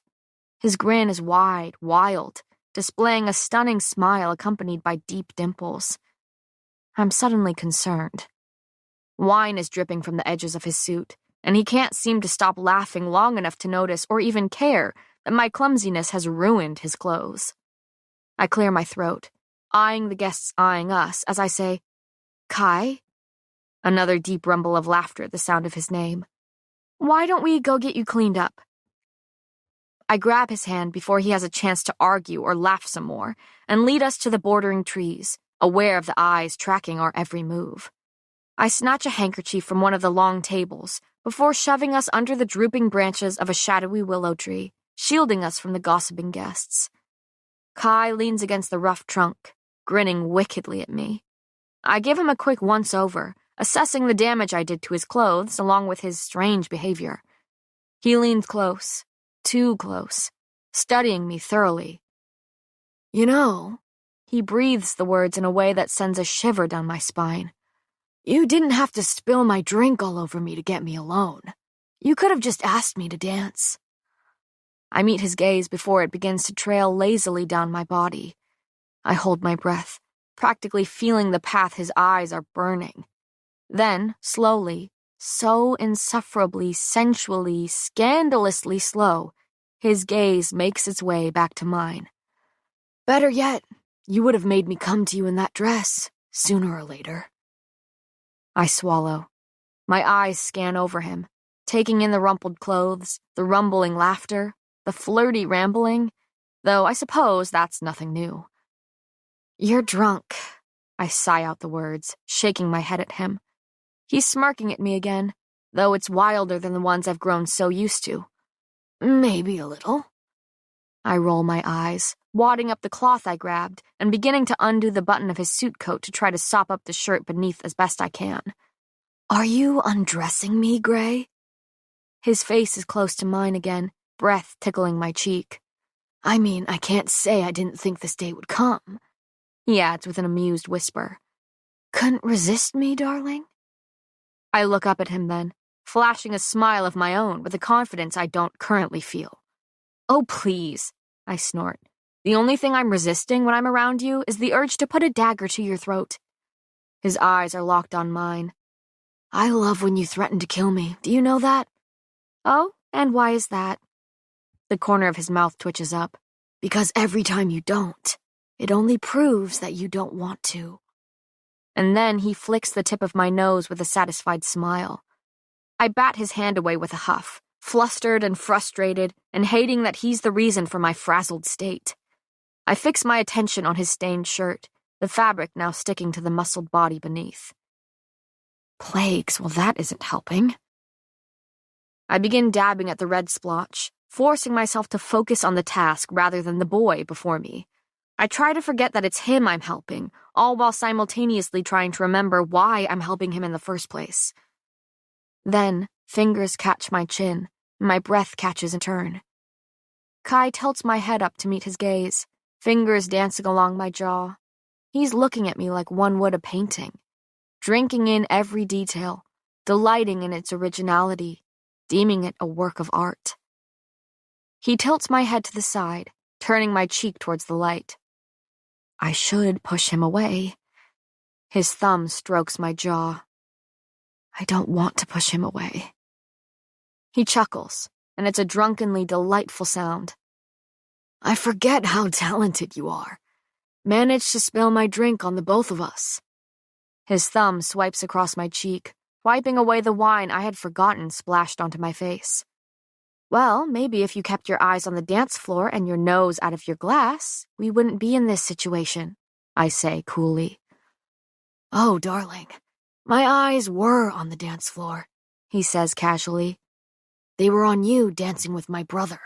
His grin is wide, wild, displaying a stunning smile accompanied by deep dimples. I'm suddenly concerned. Wine is dripping from the edges of his suit, and he can't seem to stop laughing long enough to notice or even care that my clumsiness has ruined his clothes. I clear my throat, eyeing the guests eyeing us as I say, "Kai?" Another deep rumble of laughter at the sound of his name. "Why don't we go get you cleaned up?" I grab his hand before he has a chance to argue or laugh some more, and lead us to the bordering trees, aware of the eyes tracking our every move. I snatch a handkerchief from one of the long tables before shoving us under the drooping branches of a shadowy willow tree, shielding us from the gossiping guests. Kai leans against the rough trunk, grinning wickedly at me. I give him a quick once-over, assessing the damage I did to his clothes along with his strange behavior. He leans close, too close, studying me thoroughly. "You know," he breathes the words in a way that sends a shiver down my spine. "You didn't have to spill my drink all over me to get me alone. You could have just asked me to dance." I meet his gaze before it begins to trail lazily down my body. I hold my breath, practically feeling the path his eyes are burning. Then, slowly, so insufferably, sensually, scandalously slow, his gaze makes its way back to mine. "Better yet, you would have made me come to you in that dress, sooner or later." I swallow. My eyes scan over him, taking in the rumpled clothes, the rumbling laughter, the flirty rambling, though I suppose that's nothing new. "You're drunk," I sigh out the words, shaking my head at him. He's smirking at me again, though it's wilder than the ones I've grown so used to. Maybe a little. I roll my eyes, wadding up the cloth I grabbed and beginning to undo the button of his suit coat to try to sop up the shirt beneath as best I can. Are you undressing me, Gray? His face is close to mine again, breath tickling my cheek. I mean, I can't say I didn't think this day would come. He adds with an amused whisper. Couldn't resist me, darling? I look up at him then, flashing a smile of my own with a confidence I don't currently feel. Oh, please, I snort. The only thing I'm resisting when I'm around you is the urge to put a dagger to your throat. His eyes are locked on mine. I love when you threaten to kill me. Do you know that? Oh, and why is that? The corner of his mouth twitches up. Because every time you don't, it only proves that you don't want to. And then he flicks the tip of my nose with a satisfied smile. I bat his hand away with a huff, flustered and frustrated, and hating that he's the reason for my frazzled state. I fix my attention on his stained shirt, the fabric now sticking to the muscled body beneath. Plagues, well, that isn't helping. I begin dabbing at the red splotch, forcing myself to focus on the task rather than the boy before me. I try to forget that it's him I'm helping, all while simultaneously trying to remember why I'm helping him in the first place. Then, fingers catch my chin, and my breath catches in turn. Kai tilts my head up to meet his gaze, fingers dancing along my jaw. He's looking at me like one would a painting, drinking in every detail, delighting in its originality, deeming it a work of art. He tilts my head to the side, turning my cheek towards the light. I should push him away. His thumb strokes my jaw. I don't want to push him away. He chuckles, and it's a drunkenly delightful sound. I forget how talented you are. Managed to spill my drink on the both of us. His thumb swipes across my cheek, wiping away the wine I had forgotten splashed onto my face. Well, maybe if you kept your eyes on the dance floor and your nose out of your glass, we wouldn't be in this situation, I say coolly. Oh, darling, my eyes were on the dance floor, he says casually. They were on you dancing with my brother.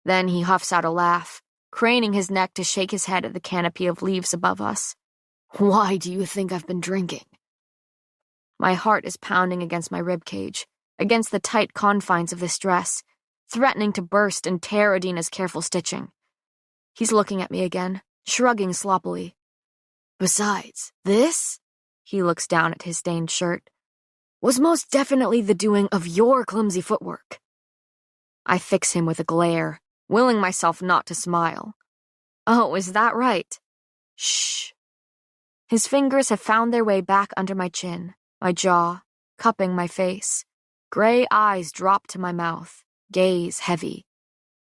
Then he huffs out a laugh, craning his neck to shake his head at the canopy of leaves above us. Why do you think I've been drinking? My heart is pounding against my ribcage, against the tight confines of this dress, threatening to burst and tear Adina's careful stitching. He's looking at me again, shrugging sloppily. Besides, this, he looks down at his stained shirt, was most definitely the doing of your clumsy footwork. I fix him with a glare, willing myself not to smile. Oh, is that right? Shh. His fingers have found their way back under my chin, my jaw, cupping my face. Gray eyes drop to my mouth, gaze heavy.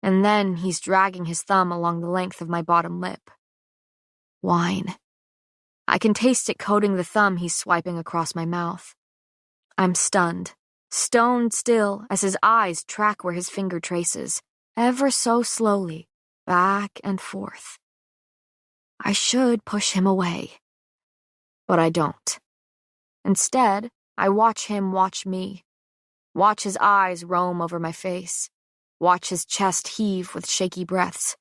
And then he's dragging his thumb along the length of my bottom lip. Wine. I can taste it coating the thumb he's swiping across my mouth. I'm stunned, stoned still as his eyes track where his finger traces, ever so slowly, back and forth. I should push him away. But I don't. Instead, I watch him watch me. Watch his eyes roam over my face. Watch his chest heave with shaky breaths.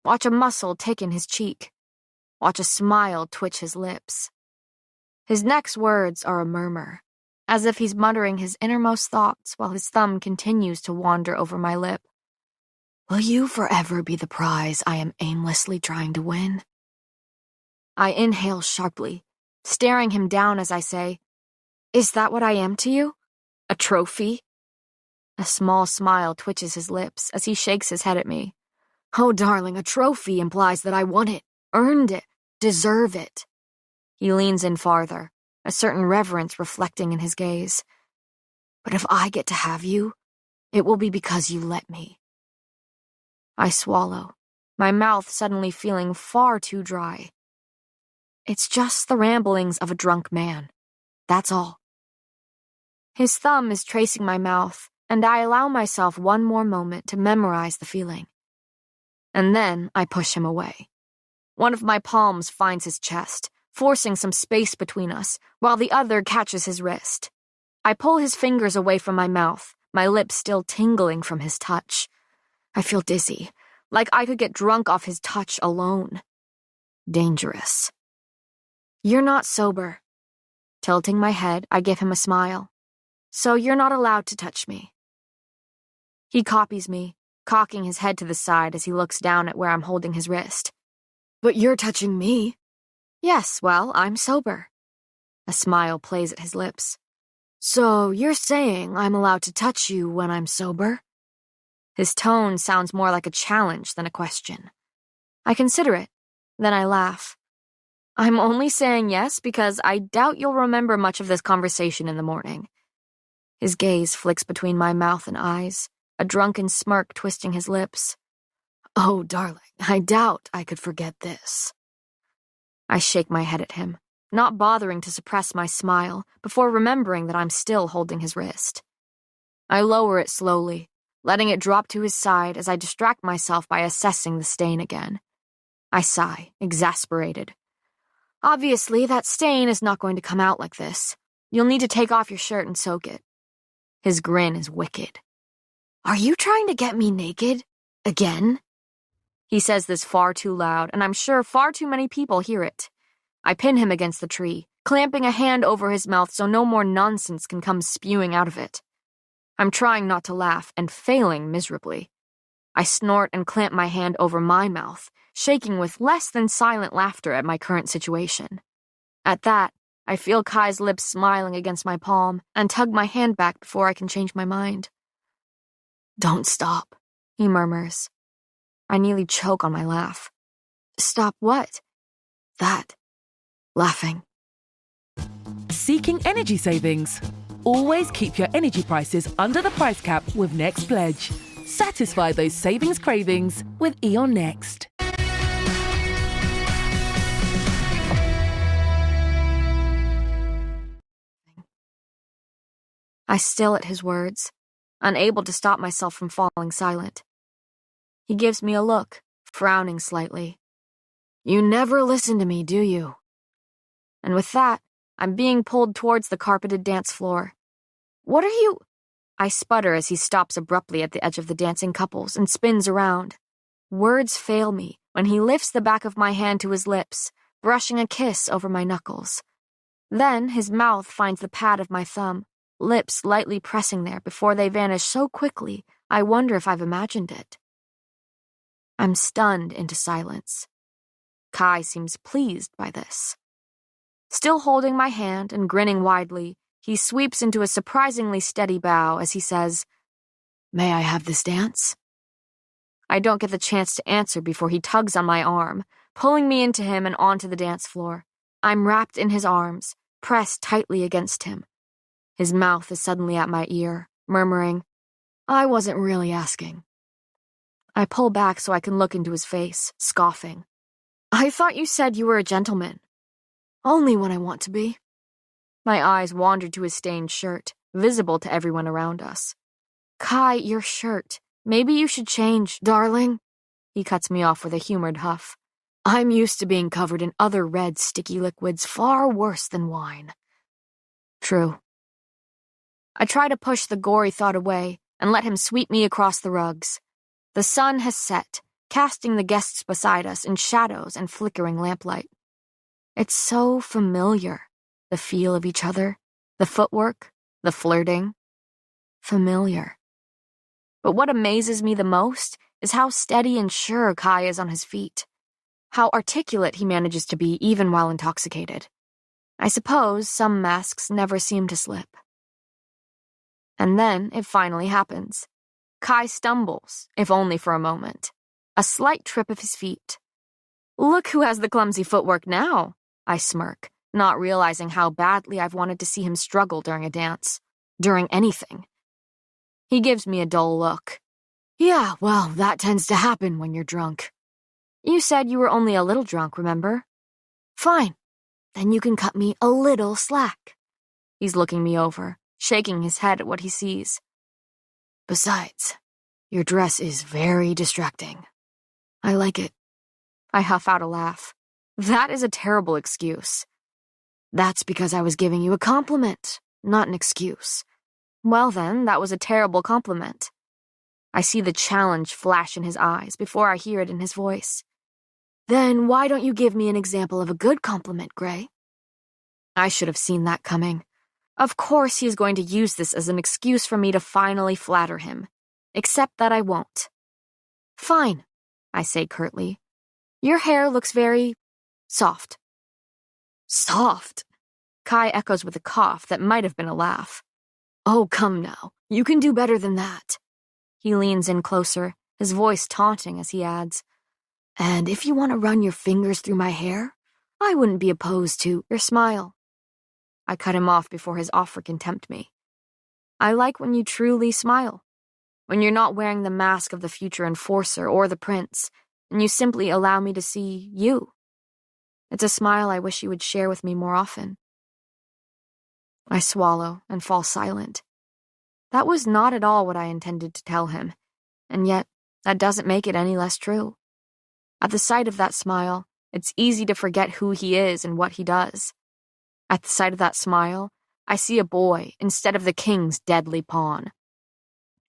Watch a muscle ticken his cheek. Watch a smile twitch his lips. His next words are a murmur, as if he's muttering his innermost thoughts while his thumb continues to wander over my lip. Will you forever be the prize I am aimlessly trying to win? I inhale sharply, staring him down as I say, Is that what I am to you? A trophy? A small smile twitches his lips as he shakes his head at me. Oh, darling, a trophy implies that I won it, earned it, deserve it. He leans in farther, a certain reverence reflecting in his gaze. But if I get to have you, it will be because you let me. I swallow, my mouth suddenly feeling far too dry. It's just the ramblings of a drunk man. That's all. His thumb is tracing my mouth, and I allow myself one more moment to memorize the feeling. And then I push him away. One of my palms finds his chest, forcing some space between us, while the other catches his wrist. I pull his fingers away from my mouth, my lips still tingling from his touch. I feel dizzy, like I could get drunk off his touch alone. Dangerous. You're not sober. Tilting my head, I give him a smile. So you're not allowed to touch me. He copies me, cocking his head to the side as he looks down at where I'm holding his wrist. But you're touching me. Yes, well, I'm sober. A smile plays at his lips. So you're saying I'm allowed to touch you when I'm sober? His tone sounds more like a challenge than a question. I consider it, then I laugh. I'm only saying yes because I doubt you'll remember much of this conversation in the morning. His gaze flicks between my mouth and eyes, a drunken smirk twisting his lips. Oh, darling, I doubt I could forget this. I shake my head at him, not bothering to suppress my smile before remembering that I'm still holding his wrist. I lower it slowly, letting it drop to his side as I distract myself by assessing the stain again. I sigh, exasperated. Obviously, that stain is not going to come out like this. You'll need to take off your shirt and soak it. His grin is wicked. Are you trying to get me naked? Again? He says this far too loud, and I'm sure far too many people hear it. I pin him against the tree, clamping a hand over his mouth so no more nonsense can come spewing out of it. I'm trying not to laugh and failing miserably. I snort and clamp my hand over my mouth, shaking with less than silent laughter at my current situation. At that, I feel Kai's lips smiling against my palm and tug my hand back before I can change my mind. Don't stop, he murmurs. I nearly choke on my laugh. Stop what? That. Laughing. Seeking energy savings? Always keep your energy prices under the price cap with Next Pledge. Satisfy those savings cravings with Eon Next. I still at his words, unable to stop myself from falling silent. He gives me a look, frowning slightly. You never listen to me, do you? And with that, I'm being pulled towards the carpeted dance floor. What are you? I sputter as he stops abruptly at the edge of the dancing couples and spins around. Words fail me when he lifts the back of my hand to his lips, brushing a kiss over my knuckles. Then his mouth finds the pad of my thumb, lips lightly pressing there before they vanish so quickly I wonder if I've imagined it. I'm stunned into silence. Kai seems pleased by this. Still holding my hand and grinning widely, he sweeps into a surprisingly steady bow as he says, May I have this dance? I don't get the chance to answer before he tugs on my arm, pulling me into him and onto the dance floor. I'm wrapped in his arms, pressed tightly against him. His mouth is suddenly at my ear, murmuring, I wasn't really asking. I pull back so I can look into his face, scoffing. I thought you said you were a gentleman. Only when I want to be. My eyes wandered to his stained shirt, visible to everyone around us. Kai, your shirt. Maybe you should change, darling. He cuts me off with a humored huff. I'm used to being covered in other red, sticky liquids far worse than wine. True. I try to push the gory thought away and let him sweep me across the rugs. The sun has set, casting the guests beside us in shadows and flickering lamplight. It's so familiar, the feel of each other, the footwork, the flirting. Familiar. But what amazes me the most is how steady and sure Kai is on his feet. How articulate he manages to be even while intoxicated. I suppose some masks never seem to slip. And then it finally happens. Kai stumbles, if only for a moment. A slight trip of his feet. Look who has the clumsy footwork now, I smirk, not realizing how badly I've wanted to see him struggle during a dance. During anything. He gives me a dull look. Yeah, well, that tends to happen when you're drunk. You said you were only a little drunk, remember? Fine. Then you can cut me a little slack. He's looking me over, shaking his head at what he sees. Besides, your dress is very distracting. I like it. I huff out a laugh. That is a terrible excuse. That's because I was giving you a compliment, not an excuse. Well then, that was a terrible compliment. I see the challenge flash in his eyes before I hear it in his voice. Then why don't you give me an example of a good compliment, Gray? I should have seen that coming. Of course he is going to use this as an excuse for me to finally flatter him. Except that I won't. Fine, I say curtly. Your hair looks very soft. Soft? Kai echoes with a cough that might have been a laugh. Oh, come now. You can do better than that. He leans in closer, his voice taunting as he adds, and if you want to run your fingers through my hair, I wouldn't be opposed to your smile. I cut him off before his offer can tempt me. I like when you truly smile. When you're not wearing the mask of the future enforcer or the prince, and you simply allow me to see you. It's a smile I wish you would share with me more often. I swallow and fall silent. That was not at all what I intended to tell him, and yet that doesn't make it any less true. At the sight of that smile, it's easy to forget who he is and what he does. At the sight of that smile, I see a boy instead of the king's deadly pawn.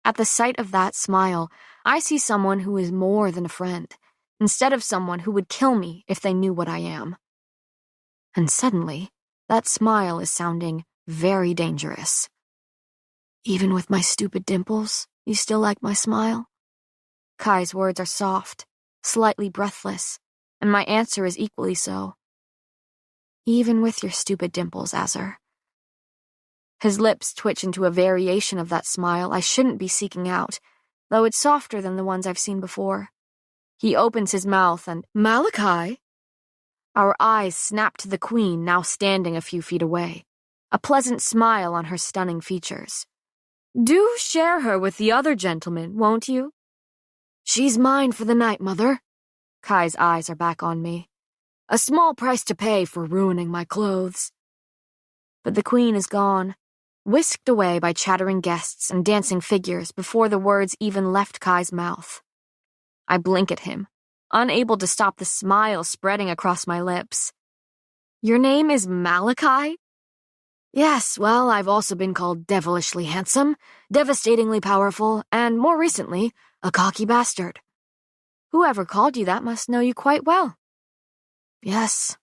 At the sight of that smile, I see someone who is more than a friend, instead of someone who would kill me if they knew what I am. And suddenly, that smile is sounding very dangerous. Even with my stupid dimples, you still like my smile? Kai's words are soft, slightly breathless, and my answer is equally so. Even with your stupid dimples, Azur. His lips twitch into a variation of that smile I shouldn't be seeking out, though it's softer than the ones I've seen before. He opens his mouth and, Malachi? Our eyes snap to the queen now standing a few feet away, a pleasant smile on her stunning features. Do share her with the other gentlemen, won't you? She's mine for the night, Mother. Kai's eyes are back on me. A small price to pay for ruining my clothes. But the queen is gone, whisked away by chattering guests and dancing figures before the words even left Kai's mouth. I blink at him, unable to stop the smile spreading across my lips. Your name is Malachi? Yes, well, I've also been called devilishly handsome, devastatingly powerful, and more recently, a cocky bastard. Whoever called you that must know you quite well. Yes,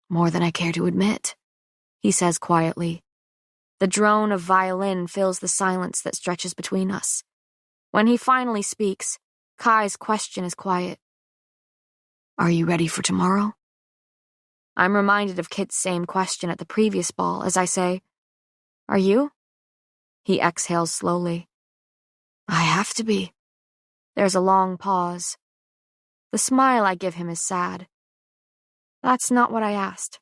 more than I care to admit, he says quietly. The drone of violin fills the silence that stretches between us. When he finally speaks, Kai's question is quiet. Are you ready for tomorrow? I'm reminded of Kit's same question at the previous ball as I say, Are you? He exhales slowly. I have to be. There's a long pause. The smile I give him is sad. That's not what I asked.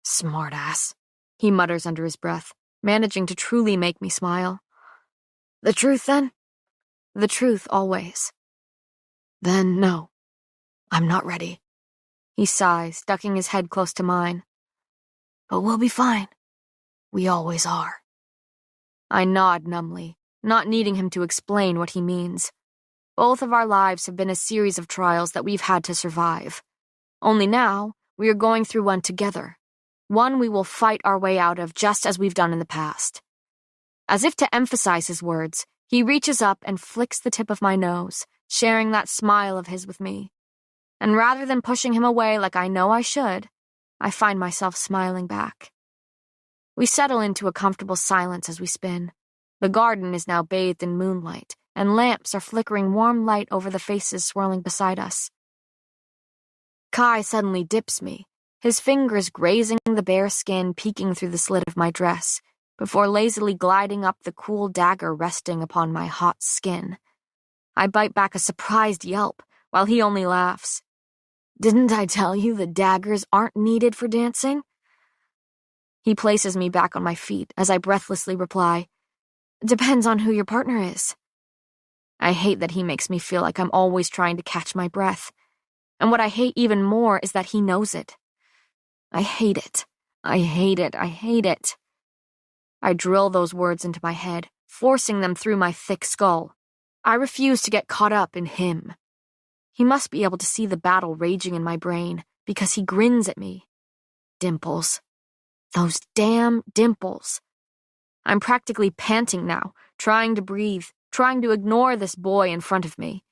Smartass, he mutters under his breath, managing to truly make me smile. The truth, then? The truth, always. Then no, I'm not ready. He sighs, ducking his head close to mine. But we'll be fine. We always are. I nod numbly, not needing him to explain what he means. Both of our lives have been a series of trials that we've had to survive. Only now, we are going through one together. One we will fight our way out of just as we've done in the past. As if to emphasize his words, he reaches up and flicks the tip of my nose, sharing that smile of his with me. And rather than pushing him away like I know I should, I find myself smiling back. We settle into a comfortable silence as we spin. The garden is now bathed in moonlight, and lamps are flickering warm light over the faces swirling beside us. Kai suddenly dips me, his fingers grazing the bare skin peeking through the slit of my dress, before lazily gliding up the cool dagger resting upon my hot skin. I bite back a surprised yelp, while he only laughs. Didn't I tell you the daggers aren't needed for dancing? He places me back on my feet as I breathlessly reply, Depends on who your partner is. I hate that he makes me feel like I'm always trying to catch my breath. And what I hate even more is that he knows it. I hate it. I hate it. I hate it. I drill those words into my head, forcing them through my thick skull. I refuse to get caught up in him. He must be able to see the battle raging in my brain, because he grins at me. Dimples. Those damn dimples. I'm practically panting now, trying to breathe, trying to ignore this boy in front of me.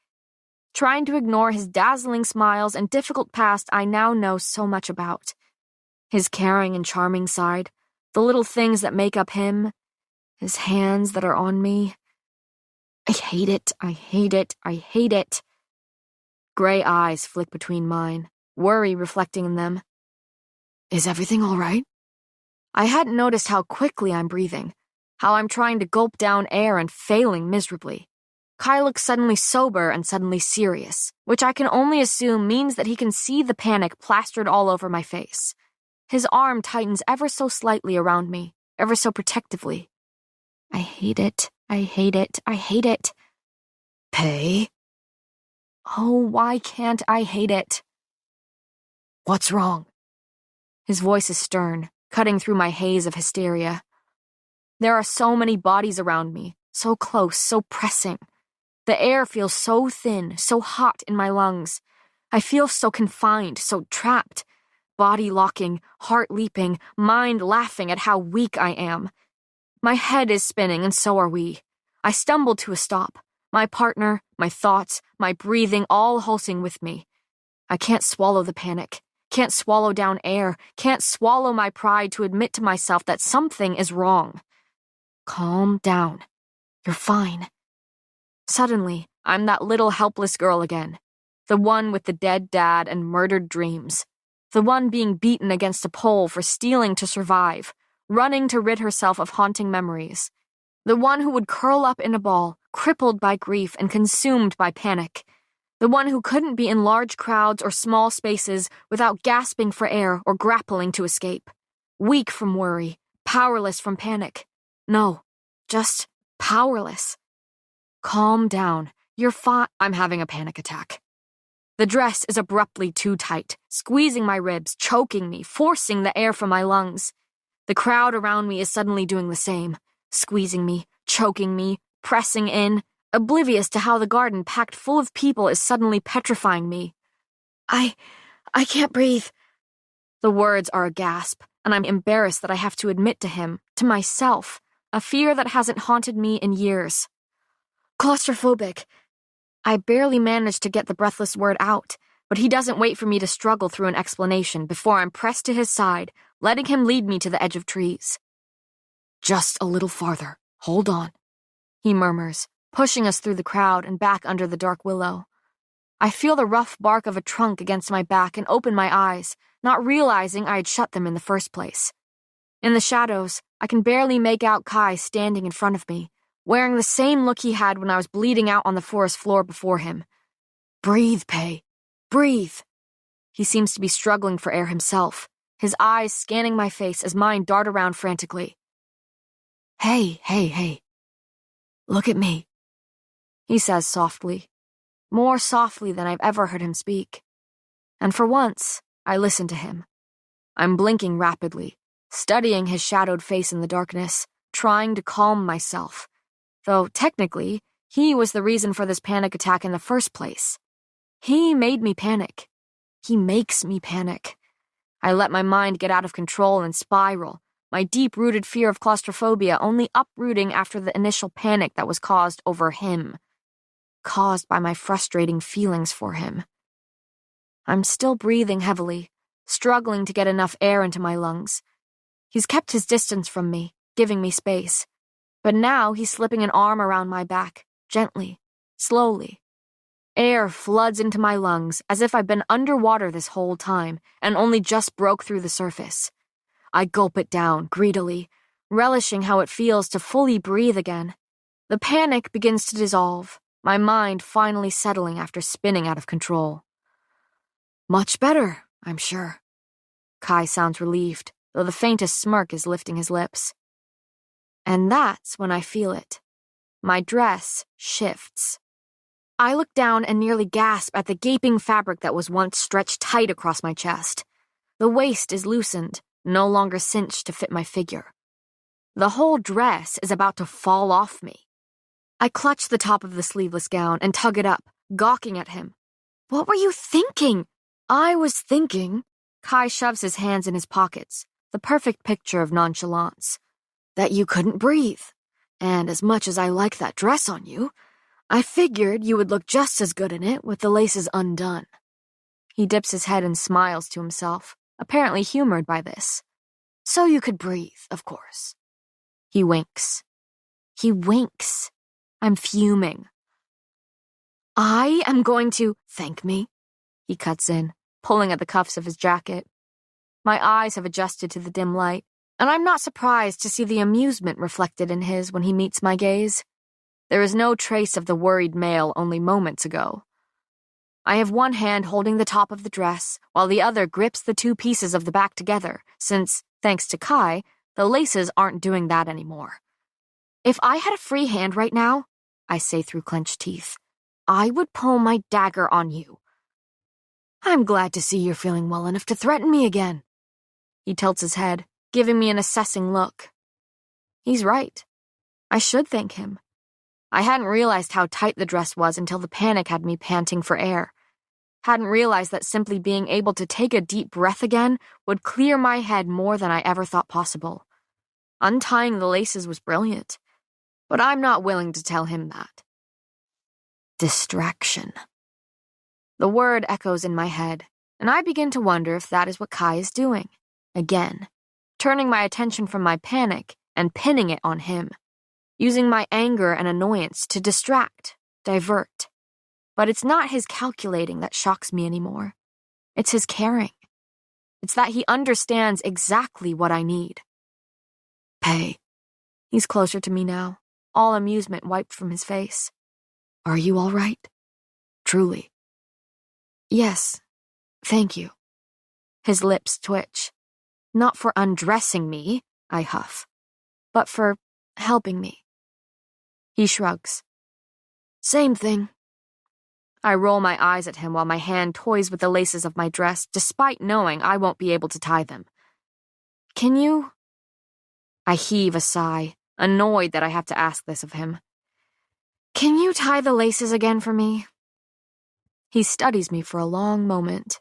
Trying to ignore his dazzling smiles and difficult past I now know so much about. His caring and charming side, the little things that make up him, his hands that are on me. I hate it, I hate it, I hate it. Gray eyes flick between mine, worry reflecting in them. Is everything all right? I hadn't noticed how quickly I'm breathing, how I'm trying to gulp down air and failing miserably. Kai looks suddenly sober and suddenly serious, which I can only assume means that he can see the panic plastered all over my face. His arm tightens ever so slightly around me, ever so protectively. I hate it, I hate it, I hate it. Pei? Oh, why can't I hate it? What's wrong? His voice is stern, cutting through my haze of hysteria. There are so many bodies around me, so close, so pressing. The air feels so thin, so hot in my lungs. I feel so confined, so trapped. Body locking, heart leaping, mind laughing at how weak I am. My head is spinning, and so are we. I stumble to a stop. My partner, my thoughts, my breathing all halting with me. I can't swallow the panic, can't swallow down air, can't swallow my pride to admit to myself that something is wrong. Calm down. You're fine. Suddenly, I'm that little helpless girl again. The one with the dead dad and murdered dreams. The one being beaten against a pole for stealing to survive, running to rid herself of haunting memories. The one who would curl up in a ball, crippled by grief and consumed by panic. The one who couldn't be in large crowds or small spaces without gasping for air or grappling to escape. Weak from worry, powerless from panic. No, just powerless. Calm down. You're fine. I'm having a panic attack. The dress is abruptly too tight, squeezing my ribs, choking me, forcing the air from my lungs. The crowd around me is suddenly doing the same, squeezing me, choking me, pressing in, oblivious to how the garden packed full of people is suddenly petrifying me. I can't breathe. The words are a gasp, and I'm embarrassed that I have to admit to him, to myself, a fear that hasn't haunted me in years. Claustrophobic. I barely manage to get the breathless word out, but he doesn't wait for me to struggle through an explanation before I'm pressed to his side, letting him lead me to the edge of trees. Just a little farther. Hold on, he murmurs, pushing us through the crowd and back under the dark willow. I feel the rough bark of a trunk against my back and open my eyes, not realizing I had shut them in the first place. In the shadows, I can barely make out Kai standing in front of me, wearing the same look he had when I was bleeding out on the forest floor before him. Breathe, Pei. Breathe. He seems to be struggling for air himself, his eyes scanning my face as mine dart around frantically. Hey. Look at me, he says softly, more softly than I've ever heard him speak. And for once, I listen to him. I'm blinking rapidly, studying his shadowed face in the darkness, trying to calm myself. Though, technically, he was the reason for this panic attack in the first place. He made me panic. He makes me panic. I let my mind get out of control and spiral, my deep-rooted fear of claustrophobia only uprooting after the initial panic that was caused over him. Caused by my frustrating feelings for him. I'm still breathing heavily, struggling to get enough air into my lungs. He's kept his distance from me, giving me space. But now he's slipping an arm around my back, gently, slowly. Air floods into my lungs as if I've been underwater this whole time and only just broke through the surface. I gulp it down, greedily, relishing how it feels to fully breathe again. The panic begins to dissolve, my mind finally settling after spinning out of control. Much better, I'm sure. Kai sounds relieved, though the faintest smirk is lifting his lips. And that's when I feel it. My dress shifts. I look down and nearly gasp at the gaping fabric that was once stretched tight across my chest. The waist is loosened, no longer cinched to fit my figure. The whole dress is about to fall off me. I clutch the top of the sleeveless gown and tug it up, gawking at him. What were you thinking? I was thinking. Kai shoves his hands in his pockets, the perfect picture of nonchalance. that you couldn't breathe, and as much as I like that dress on you, I figured you would look just as good in it with the laces undone." He dips his head and smiles to himself, apparently humored by this. "So you could breathe, of course." He winks. I'm fuming. "I am going to thank me," he cuts in, pulling at the cuffs of his jacket. My eyes have adjusted to the dim light, and I'm not surprised to see the amusement reflected in his when he meets my gaze. There is no trace of the worried male only moments ago. I have one hand holding the top of the dress, while the other grips the two pieces of the back together, since, thanks to Kai, the laces aren't doing that anymore. "If I had a free hand right now," I say through clenched teeth, "I would pull my dagger on you." "I'm glad to see you're feeling well enough to threaten me again." He tilts his head, giving me an assessing look. He's right. I should thank him. I hadn't realized how tight the dress was until the panic had me panting for air. Hadn't realized that simply being able to take a deep breath again would clear my head more than I ever thought possible. Untying the laces was brilliant, but I'm not willing to tell him that. Distraction. The word echoes in my head, and I begin to wonder if that is what Kai is doing. Again, turning my attention from my panic and pinning it on him. Using my anger and annoyance to distract, divert. But it's not his calculating that shocks me anymore. It's his caring. It's that he understands exactly what I need. "Hey." He's closer to me now, all amusement wiped from his face. "Are you all right? Truly." "Yes, thank you." His lips twitch. "Not for undressing me," I huff, "but for helping me." He shrugs. "Same thing." I roll my eyes at him while my hand toys with the laces of my dress, despite knowing I won't be able to tie them. "Can you?" I heave a sigh, annoyed that I have to ask this of him. "Can you tie the laces again for me?" He studies me for a long moment.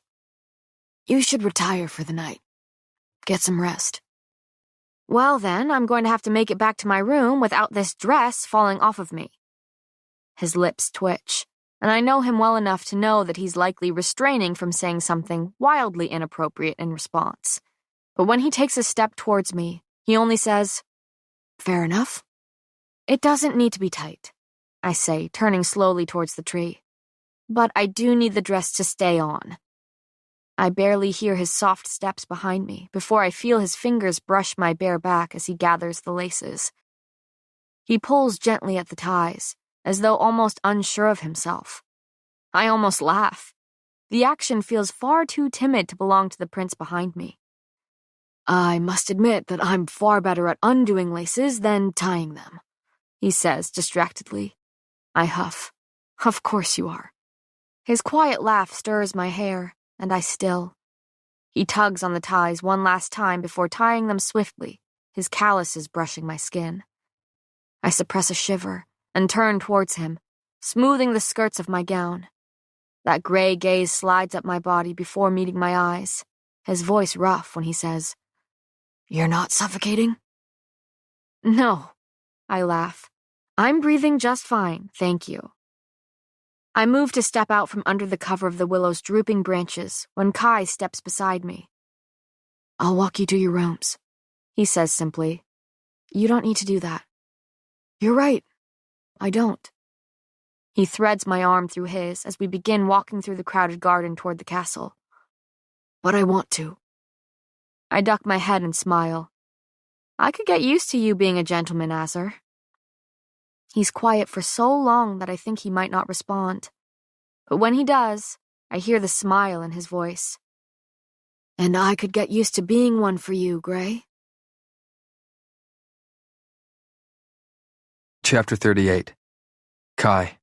"You should retire for the night. Get some rest." "Well then, I'm going to have to make it back to my room without this dress falling off of me." His lips twitch, and I know him well enough to know that he's likely restraining from saying something wildly inappropriate in response. But when he takes a step towards me, he only says, "Fair enough." "It doesn't need to be tight," I say, turning slowly towards the tree. "But I do need the dress to stay on." I barely hear his soft steps behind me before I feel his fingers brush my bare back as he gathers the laces. He pulls gently at the ties, as though almost unsure of himself. I almost laugh. The action feels far too timid to belong to the prince behind me. "I must admit that I'm far better at undoing laces than tying them," he says distractedly. I huff. "Of course you are." His quiet laugh stirs my hair, and I still. He tugs on the ties one last time before tying them swiftly, his calluses brushing my skin. I suppress a shiver and turn towards him, smoothing the skirts of my gown. That gray gaze slides up my body before meeting my eyes, his voice rough when he says, "You're not suffocating?" "No," I laugh. "I'm breathing just fine, thank you." I move to step out from under the cover of the willow's drooping branches when Kai steps beside me. "I'll walk you to your rooms," he says simply. "You don't need to do that." "You're right. I don't." He threads my arm through his as we begin walking through the crowded garden toward the castle. "But I want to." I duck my head and smile. I could get used to you being a gentleman, Azar. He's quiet for so long that I think he might not respond. But when he does, I hear the smile in his voice. "And I could get used to being one for you, Gray." Chapter 38. Kai.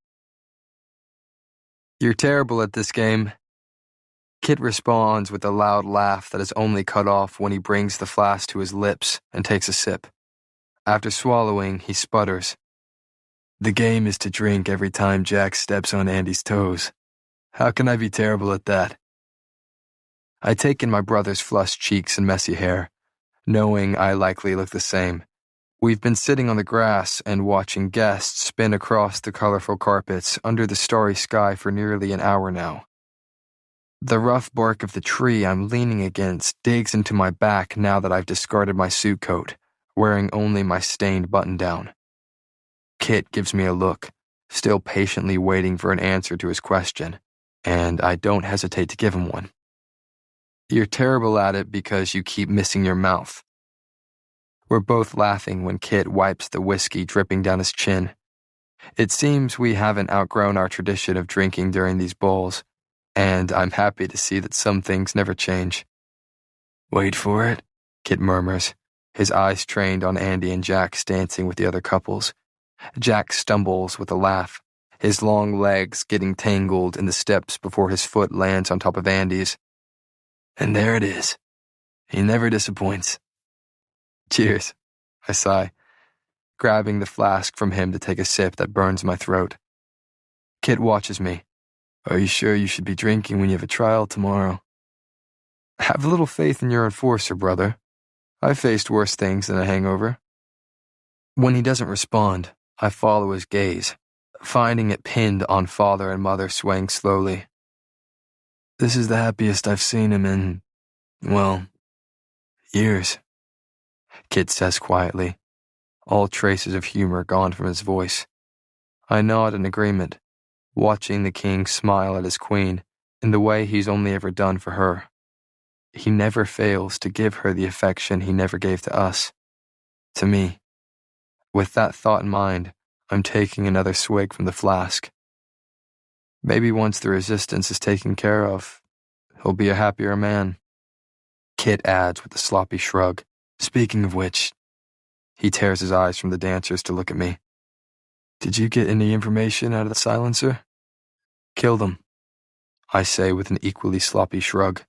"You're terrible at this game." Kit responds with a loud laugh that is only cut off when he brings the flask to his lips and takes a sip. After swallowing, he sputters. "The game is to drink every time Jack steps on Andy's toes. How can I be terrible at that?" I take in my brother's flushed cheeks and messy hair, knowing I likely look the same. We've been sitting on the grass and watching guests spin across the colorful carpets under the starry sky for nearly an hour now. The rough bark of the tree I'm leaning against digs into my back now that I've discarded my suit coat, wearing only my stained button-down. Kit gives me a look, still patiently waiting for an answer to his question, and I don't hesitate to give him one. You're terrible at it because you keep missing your mouth. We're both laughing when Kit wipes the whiskey dripping down his chin. It seems we haven't outgrown our tradition of drinking during these bowls, and I'm happy to see that some things never change. Wait for it, Kit murmurs, his eyes trained on Andy and Jax dancing with the other couples. Jack stumbles with a laugh, his long legs getting tangled in the steps before his foot lands on top of Andy's. And there it is. He never disappoints. Cheers, I sigh, grabbing the flask from him to take a sip that burns my throat. Kit watches me. Are you sure you should be drinking when you have a trial tomorrow? Have a little faith in your enforcer, brother. I've faced worse things than a hangover. When he doesn't respond, I follow his gaze, finding it pinned on father and mother swaying slowly. This is the happiest I've seen him in, well, years, Kit says quietly, all traces of humor gone from his voice. I nod in agreement, watching the king smile at his queen in the way he's only ever done for her. He never fails to give her the affection he never gave to us, to me. With that thought in mind, I'm taking another swig from the flask. Maybe once the resistance is taken care of, he'll be a happier man. Kit adds with a sloppy shrug. Speaking of which, he tears his eyes from the dancers to look at me. Did you get any information out of the silencer? Kill them, I say with an equally sloppy shrug.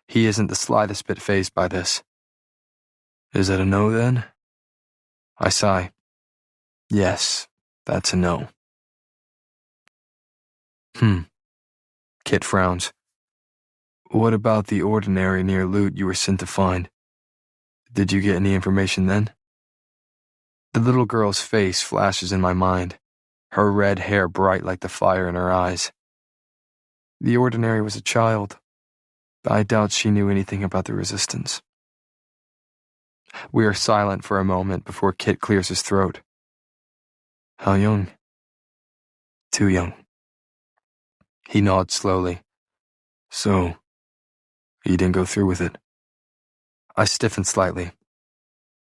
He isn't the slightest bit fazed by this. Is that a no then? I sigh. Yes, that's a no. Kit frowns. What about the ordinary near loot you were sent to find? Did you get any information then? The little girl's face flashes in my mind, her red hair bright like the fire in her eyes. The ordinary was a child. I doubt she knew anything about the resistance. We are silent for a moment before Kit clears his throat. How young? Too young. He nods slowly. So, you didn't go through with it? I stiffen slightly.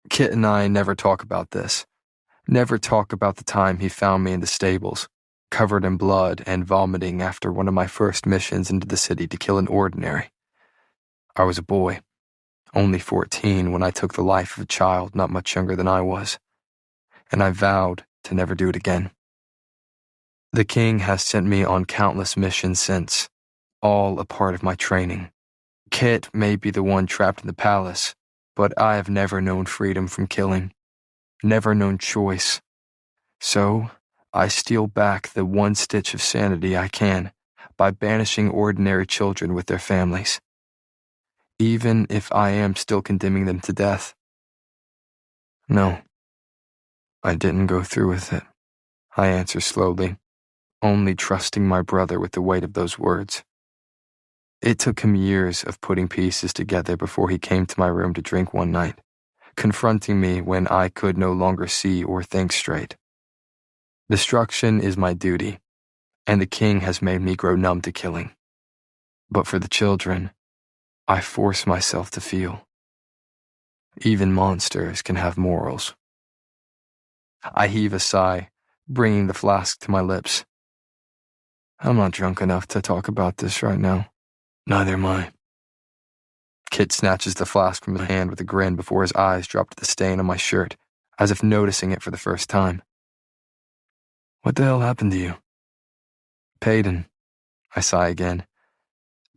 Kit and I never talk about this. Never talk about the time he found me in the stables, covered in blood and vomiting after one of my first missions into the city to kill an ordinary. I was a boy, only 14 when I took the life of a child not much younger than I was, and I vowed to never do it again. The king has sent me on countless missions since, all a part of my training. Kit may be the one trapped in the palace, but I have never known freedom from killing, never known choice. So, I steal back the one stitch of sanity I can by banishing ordinary children with their families, even if I am still condemning them to death. No, I didn't go through with it, I answer slowly, only trusting my brother with the weight of those words. It took him years of putting pieces together before he came to my room to drink one night, confronting me when I could no longer see or think straight. Destruction is my duty, and the king has made me grow numb to killing. But for the children, I force myself to feel. Even monsters can have morals. I heave a sigh, bringing the flask to my lips. I'm not drunk enough to talk about this right now. Neither am I. Kit snatches the flask from his hand with a grin before his eyes drop to the stain on my shirt, as if noticing it for the first time. What the hell happened to you? Payton. I sigh again.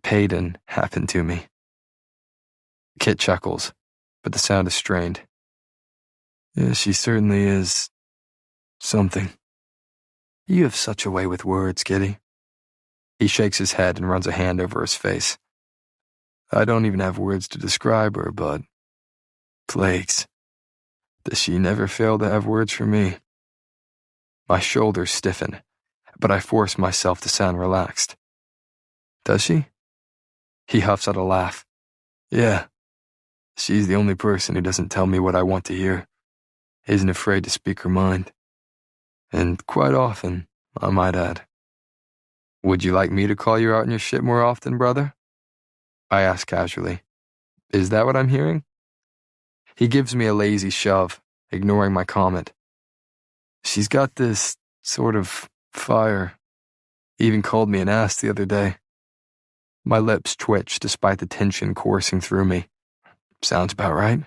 Payton happened to me. Kit chuckles, but the sound is strained. Yeah, she certainly is something. You have such a way with words, Kitty. He shakes his head and runs a hand over his face. I don't even have words to describe her, but plagues. Does she never fail to have words for me? My shoulders stiffen, but I force myself to sound relaxed. Does she? He huffs out a laugh. Yeah. She's the only person who doesn't tell me what I want to hear, isn't afraid to speak her mind. And quite often, I might add. Would you like me to call you out on your shit more often, brother? I ask casually. Is that what I'm hearing? He gives me a lazy shove, ignoring my comment. She's got this sort of fire. He even called me an ass the other day. My lips twitch despite the tension coursing through me. Sounds about right.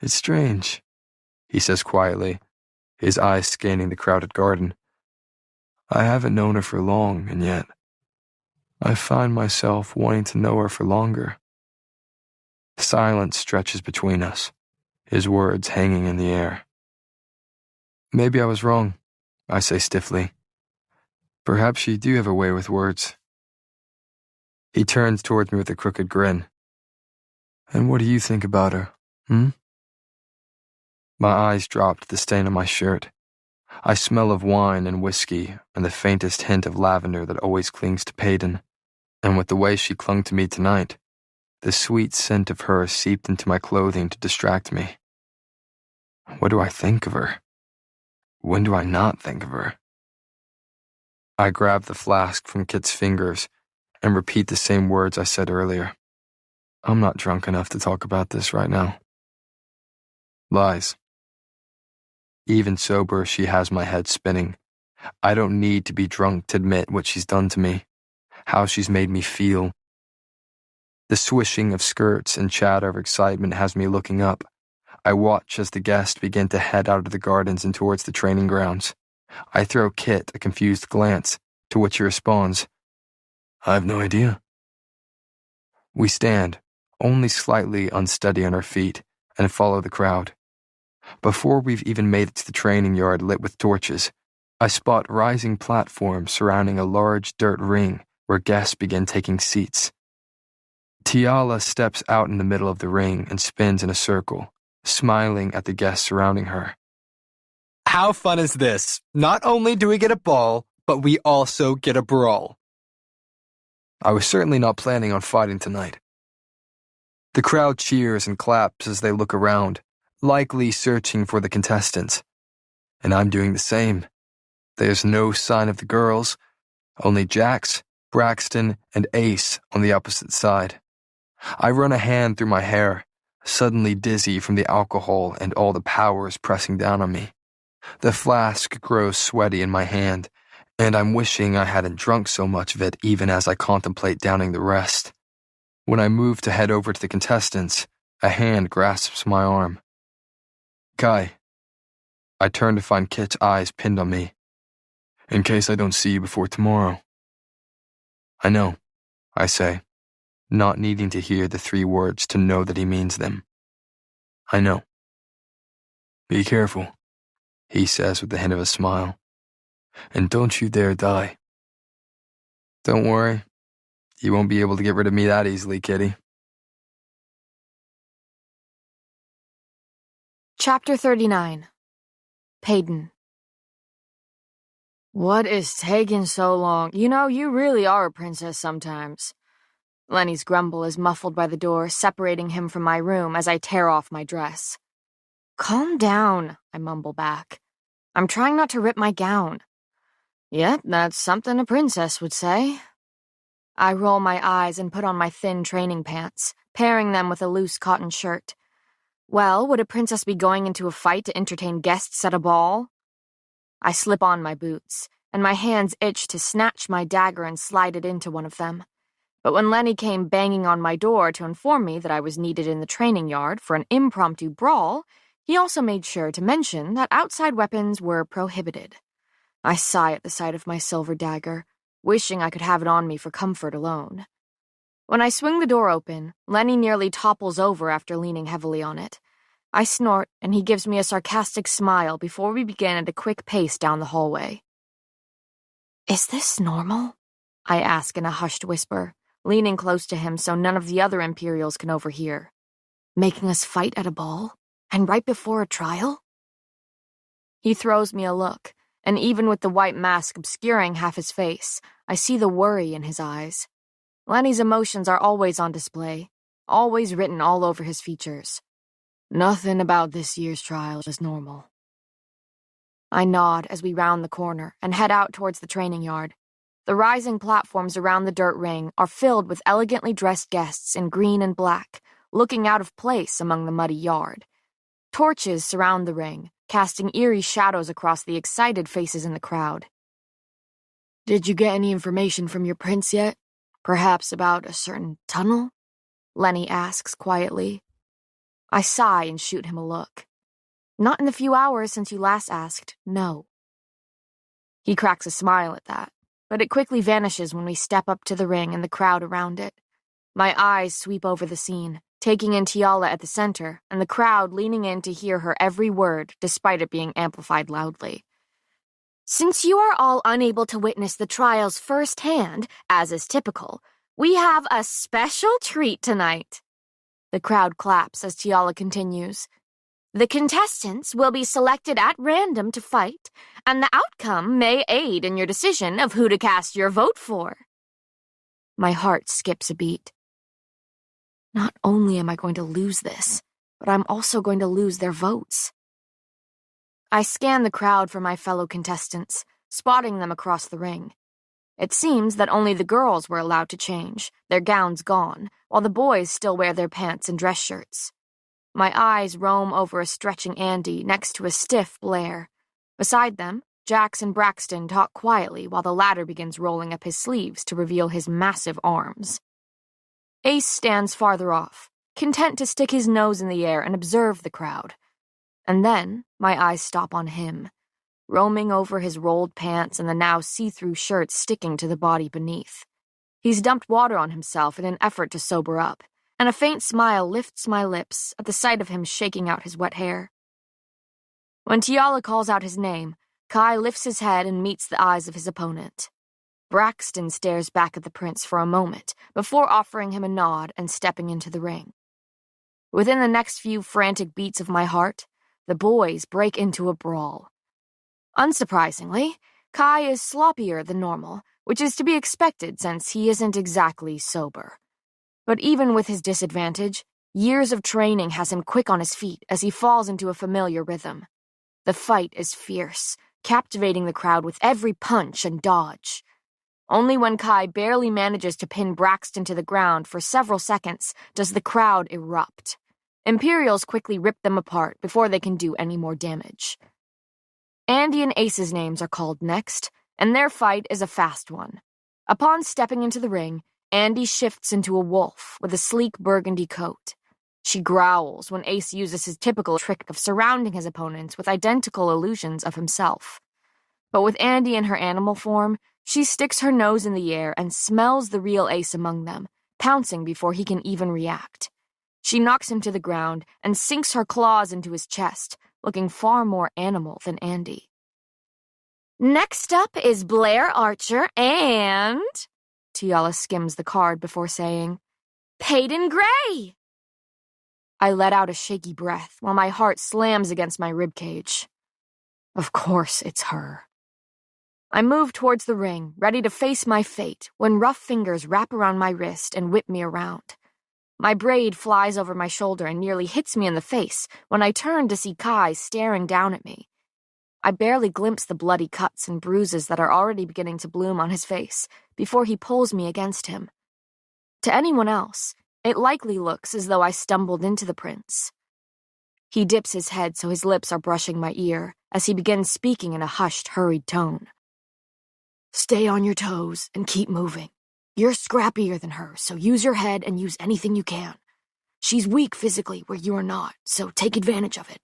It's strange, he says quietly, his eyes scanning the crowded garden. I haven't known her for long, and yet I find myself wanting to know her for longer. Silence stretches between us, his words hanging in the air. Maybe I was wrong, I say stiffly. Perhaps you do have a way with words. He turns towards me with a crooked grin. And what do you think about her, My eyes drop to the stain on my shirt. I smell of wine and whiskey and the faintest hint of lavender that always clings to Peyton. And with the way she clung to me tonight, the sweet scent of her seeped into my clothing to distract me. What do I think of her? When do I not think of her? I grab the flask from Kit's fingers and repeat the same words I said earlier. I'm not drunk enough to talk about this right now. Lies. Even sober, she has my head spinning. I don't need to be drunk to admit what she's done to me, how she's made me feel. The swishing of skirts and chatter of excitement has me looking up. I watch as the guests begin to head out of the gardens and towards the training grounds. I throw Kit a confused glance, to which he responds, I have no idea. We stand, only slightly unsteady on our feet, and follow the crowd. Before we've even made it to the training yard lit with torches, I spot rising platforms surrounding a large dirt ring where guests begin taking seats. Tiala steps out in the middle of the ring and spins in a circle, smiling at the guests surrounding her. How fun is this? Not only do we get a ball, but we also get a brawl. I was certainly not planning on fighting tonight. The crowd cheers and claps as they look around, likely searching for the contestants. And I'm doing the same. There's no sign of the girls, only Jax, Braxton, and Ace on the opposite side. I run a hand through my hair, suddenly dizzy from the alcohol and all the powers pressing down on me. The flask grows sweaty in my hand, and I'm wishing I hadn't drunk so much of it even as I contemplate downing the rest. When I move to head over to the contestants, a hand grasps my arm. Kai. I turn to find Kit's eyes pinned on me. In case I don't see you before tomorrow. I know, I say, not needing to hear the 3 words to know that he means them. I know. Be careful, he says with the hint of a smile. And don't you dare die. Don't worry, you won't be able to get rid of me that easily, Kitty. Chapter 39. Peyton. What is taking so long? You know, you really are a princess sometimes. Lenny's grumble is muffled by the door, separating him from my room as I tear off my dress. Calm down, I mumble back. I'm trying not to rip my gown. Yep, that's something a princess would say. I roll my eyes and put on my thin training pants, pairing them with a loose cotton shirt. Well, would a princess be going into a fight to entertain guests at a ball? I slip on my boots, and my hands itch to snatch my dagger and slide it into one of them. But when Lenny came banging on my door to inform me that I was needed in the training yard for an impromptu brawl, he also made sure to mention that outside weapons were prohibited. I sigh at the sight of my silver dagger, wishing I could have it on me for comfort alone. When I swing the door open, Lenny nearly topples over after leaning heavily on it. I snort, and he gives me a sarcastic smile before we begin at a quick pace down the hallway. Is this normal? I ask in a hushed whisper, leaning close to him so none of the other Imperials can overhear. Making us fight at a ball? And right before a trial? He throws me a look, and even with the white mask obscuring half his face, I see the worry in his eyes. Lenny's emotions are always on display, always written all over his features. Nothing about this year's trial is normal. I nod as we round the corner and head out towards the training yard. The rising platforms around the dirt ring are filled with elegantly dressed guests in green and black, looking out of place among the muddy yard. Torches surround the ring, casting eerie shadows across the excited faces in the crowd. "Did you get any information from your prince yet? Perhaps about a certain tunnel?" Lenny asks quietly. I sigh and shoot him a look. "Not in the few hours since you last asked, no." He cracks a smile at that, but it quickly vanishes when we step up to the ring and the crowd around it. My eyes sweep over the scene, taking in Tiala at the center and the crowd leaning in to hear her every word despite it being amplified loudly. "Since you are all unable to witness the trials firsthand, as is typical, we have a special treat tonight." The crowd claps as Tiala continues. "The contestants will be selected at random to fight, and the outcome may aid in your decision of who to cast your vote for." My heart skips a beat. Not only am I going to lose this, but I'm also going to lose their votes. I scan the crowd for my fellow contestants, spotting them across the ring. It seems that only the girls were allowed to change, their gowns gone, while the boys still wear their pants and dress shirts. My eyes roam over a stretching Andy next to a stiff Blair. Beside them, Jax and Braxton talk quietly while the latter begins rolling up his sleeves to reveal his massive arms. Ace stands farther off, content to stick his nose in the air and observe the crowd. And then my eyes stop on him, roaming over his rolled pants and the now see-through shirt sticking to the body beneath. He's dumped water on himself in an effort to sober up, and a faint smile lifts my lips at the sight of him shaking out his wet hair. When Tiala calls out his name, Kai lifts his head and meets the eyes of his opponent. Braxton stares back at the prince for a moment before offering him a nod and stepping into the ring. Within the next few frantic beats of my heart, the boys break into a brawl. Unsurprisingly, Kai is sloppier than normal, which is to be expected since he isn't exactly sober. But even with his disadvantage, years of training has him quick on his feet as he falls into a familiar rhythm. The fight is fierce, captivating the crowd with every punch and dodge. Only when Kai barely manages to pin Braxton to the ground for several seconds does the crowd erupt. Imperials quickly rip them apart before they can do any more damage. Andy and Ace's names are called next, and their fight is a fast one. Upon stepping into the ring, Andy shifts into a wolf with a sleek burgundy coat. She growls when Ace uses his typical trick of surrounding his opponents with identical illusions of himself. But with Andy in her animal form, she sticks her nose in the air and smells the real Ace among them, pouncing before he can even react. She knocks him to the ground and sinks her claws into his chest, looking far more animal than Andy. "Next up is Blair Archer and..." Tiala skims the card before saying, "Peyton Gray!" I let out a shaky breath while my heart slams against my ribcage. Of course it's her. I move towards the ring, ready to face my fate, when rough fingers wrap around my wrist and whip me around. My braid flies over my shoulder and nearly hits me in the face when I turn to see Kai staring down at me. I barely glimpse the bloody cuts and bruises that are already beginning to bloom on his face before he pulls me against him. To anyone else, it likely looks as though I stumbled into the prince. He dips his head so his lips are brushing my ear as he begins speaking in a hushed, hurried tone. "Stay on your toes and keep moving. You're scrappier than her, so use your head and use anything you can. She's weak physically where you are not, so take advantage of it."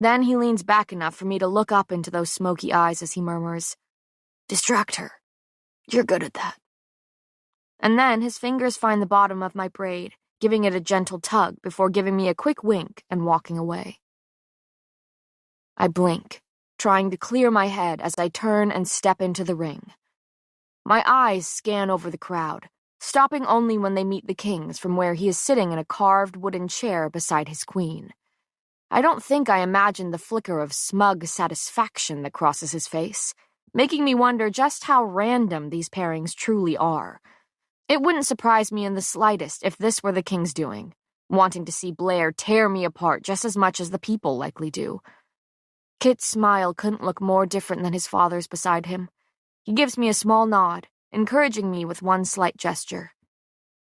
Then he leans back enough for me to look up into those smoky eyes as he murmurs, "Distract her. You're good at that." And then his fingers find the bottom of my braid, giving it a gentle tug before giving me a quick wink and walking away. I blink, trying to clear my head as I turn and step into the ring. My eyes scan over the crowd, stopping only when they meet the king's from where he is sitting in a carved wooden chair beside his queen. I don't think I imagined the flicker of smug satisfaction that crosses his face, making me wonder just how random these pairings truly are. It wouldn't surprise me in the slightest if this were the king's doing, wanting to see Blair tear me apart just as much as the people likely do. Kit's smile couldn't look more different than his father's beside him. He gives me a small nod, encouraging me with one slight gesture.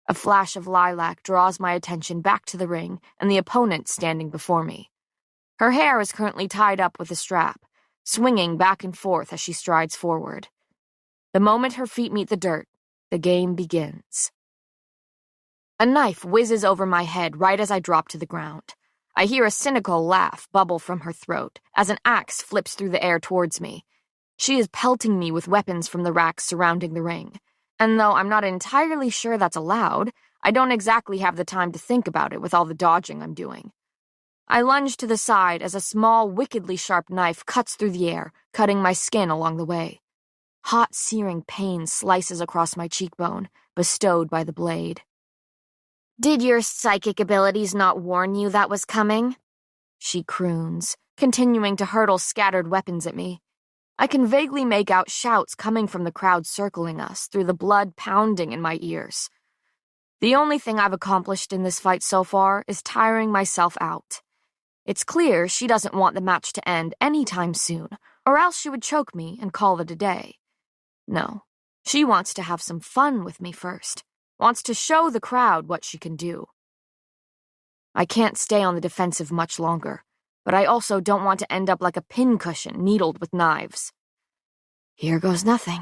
A flash of lilac draws my attention back to the ring and the opponent standing before me. Her hair is currently tied up with a strap, swinging back and forth as she strides forward. The moment her feet meet the dirt, the game begins. A knife whizzes over my head right as I drop to the ground. I hear a cynical laugh bubble from her throat as an axe flips through the air towards me. She is pelting me with weapons from the racks surrounding the ring, and though I'm not entirely sure that's allowed, I don't exactly have the time to think about it with all the dodging I'm doing. I lunge to the side as a small, wickedly sharp knife cuts through the air, cutting my skin along the way. Hot, searing pain slices across my cheekbone, bestowed by the blade. "Did your psychic abilities not warn you that was coming?" She croons, continuing to hurtle scattered weapons at me. I can vaguely make out shouts coming from the crowd circling us through the blood pounding in my ears. The only thing I've accomplished in this fight so far is tiring myself out. It's clear she doesn't want the match to end anytime soon, or else she would choke me and call it a day. No, she wants to have some fun with me first, wants to show the crowd what she can do. I can't stay on the defensive much longer, but I also don't want to end up like a pincushion needled with knives. Here goes nothing.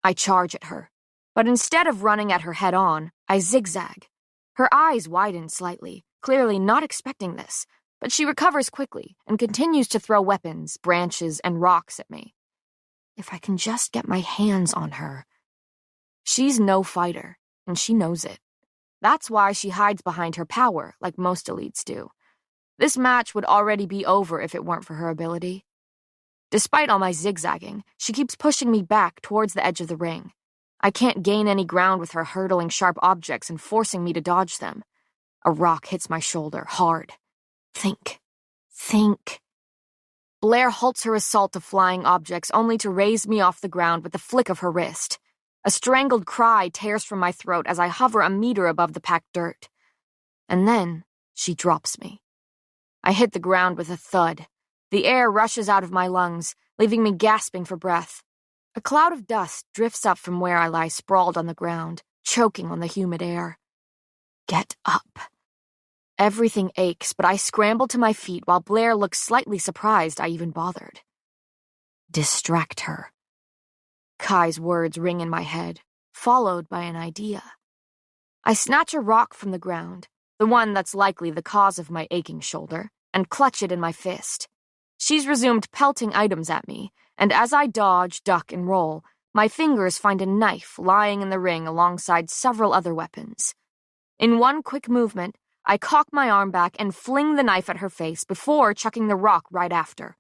I charge at her, but instead of running at her head-on, I zigzag. Her eyes widen slightly, clearly not expecting this, but she recovers quickly and continues to throw weapons, branches, and rocks at me. If I can just get my hands on her. She's no fighter, and she knows it. That's why she hides behind her power, like most elites do. This match would already be over if it weren't for her ability. Despite all my zigzagging, she keeps pushing me back towards the edge of the ring. I can't gain any ground with her hurtling sharp objects and forcing me to dodge them. A rock hits my shoulder, hard. Think. Blair halts her assault of flying objects only to raise me off the ground with a flick of her wrist. A strangled cry tears from my throat as I hover a meter above the packed dirt. And then she drops me. I hit the ground with a thud. The air rushes out of my lungs, leaving me gasping for breath. A cloud of dust drifts up from where I lie sprawled on the ground, choking on the humid air. Get up. Everything aches, but I scramble to my feet while Blair looks slightly surprised I even bothered. Distract her. Kai's words ring in my head, followed by an idea. I snatch a rock from the ground, the one that's likely the cause of my aching shoulder, and clutch it in my fist. She's resumed pelting items at me, and as I dodge, duck, and roll, my fingers find a knife lying in the ring alongside several other weapons. In one quick movement, I cock my arm back and fling the knife at her face before chucking the rock right after.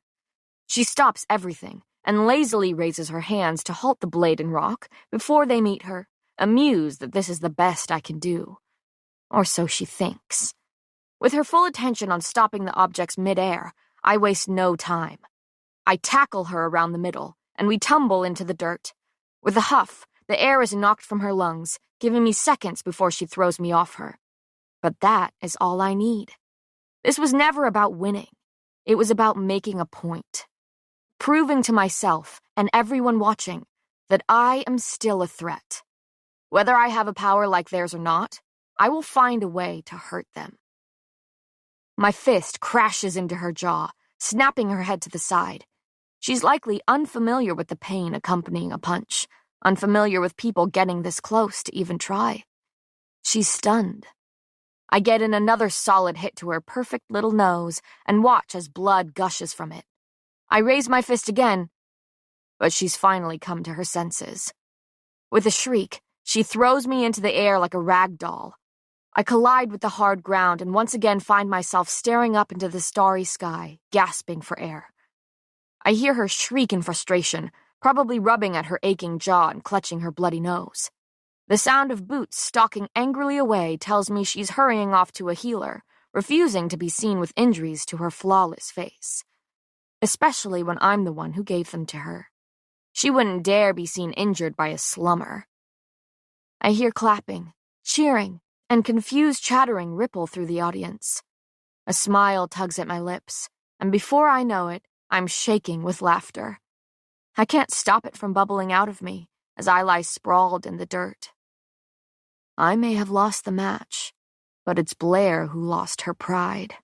She stops everything and lazily raises her hands to halt the blade and rock before they meet her, amused that this is the best I can do. Or so she thinks. With her full attention on stopping the objects mid-air, I waste no time. I tackle her around the middle, and we tumble into the dirt. With a huff, the air is knocked from her lungs, giving me seconds before she throws me off her. But that is all I need. This was never about winning. It was about making a point. Proving to myself and everyone watching that I am still a threat. Whether I have a power like theirs or not, I will find a way to hurt them. My fist crashes into her jaw, snapping her head to the side. She's likely unfamiliar with the pain accompanying a punch, unfamiliar with people getting this close to even try. She's stunned. I get in another solid hit to her perfect little nose and watch as blood gushes from it. I raise my fist again, but she's finally come to her senses. With a shriek, she throws me into the air like a rag doll. I collide with the hard ground and once again find myself staring up into the starry sky, gasping for air. I hear her shriek in frustration, probably rubbing at her aching jaw and clutching her bloody nose. The sound of boots stalking angrily away tells me she's hurrying off to a healer, refusing to be seen with injuries to her flawless face. Especially when I'm the one who gave them to her. She wouldn't dare be seen injured by a slummer. I hear clapping, cheering, and confused chattering ripple through the audience. A smile tugs at my lips, and before I know it, I'm shaking with laughter. I can't stop it from bubbling out of me as I lie sprawled in the dirt. I may have lost the match, but it's Blair who lost her pride.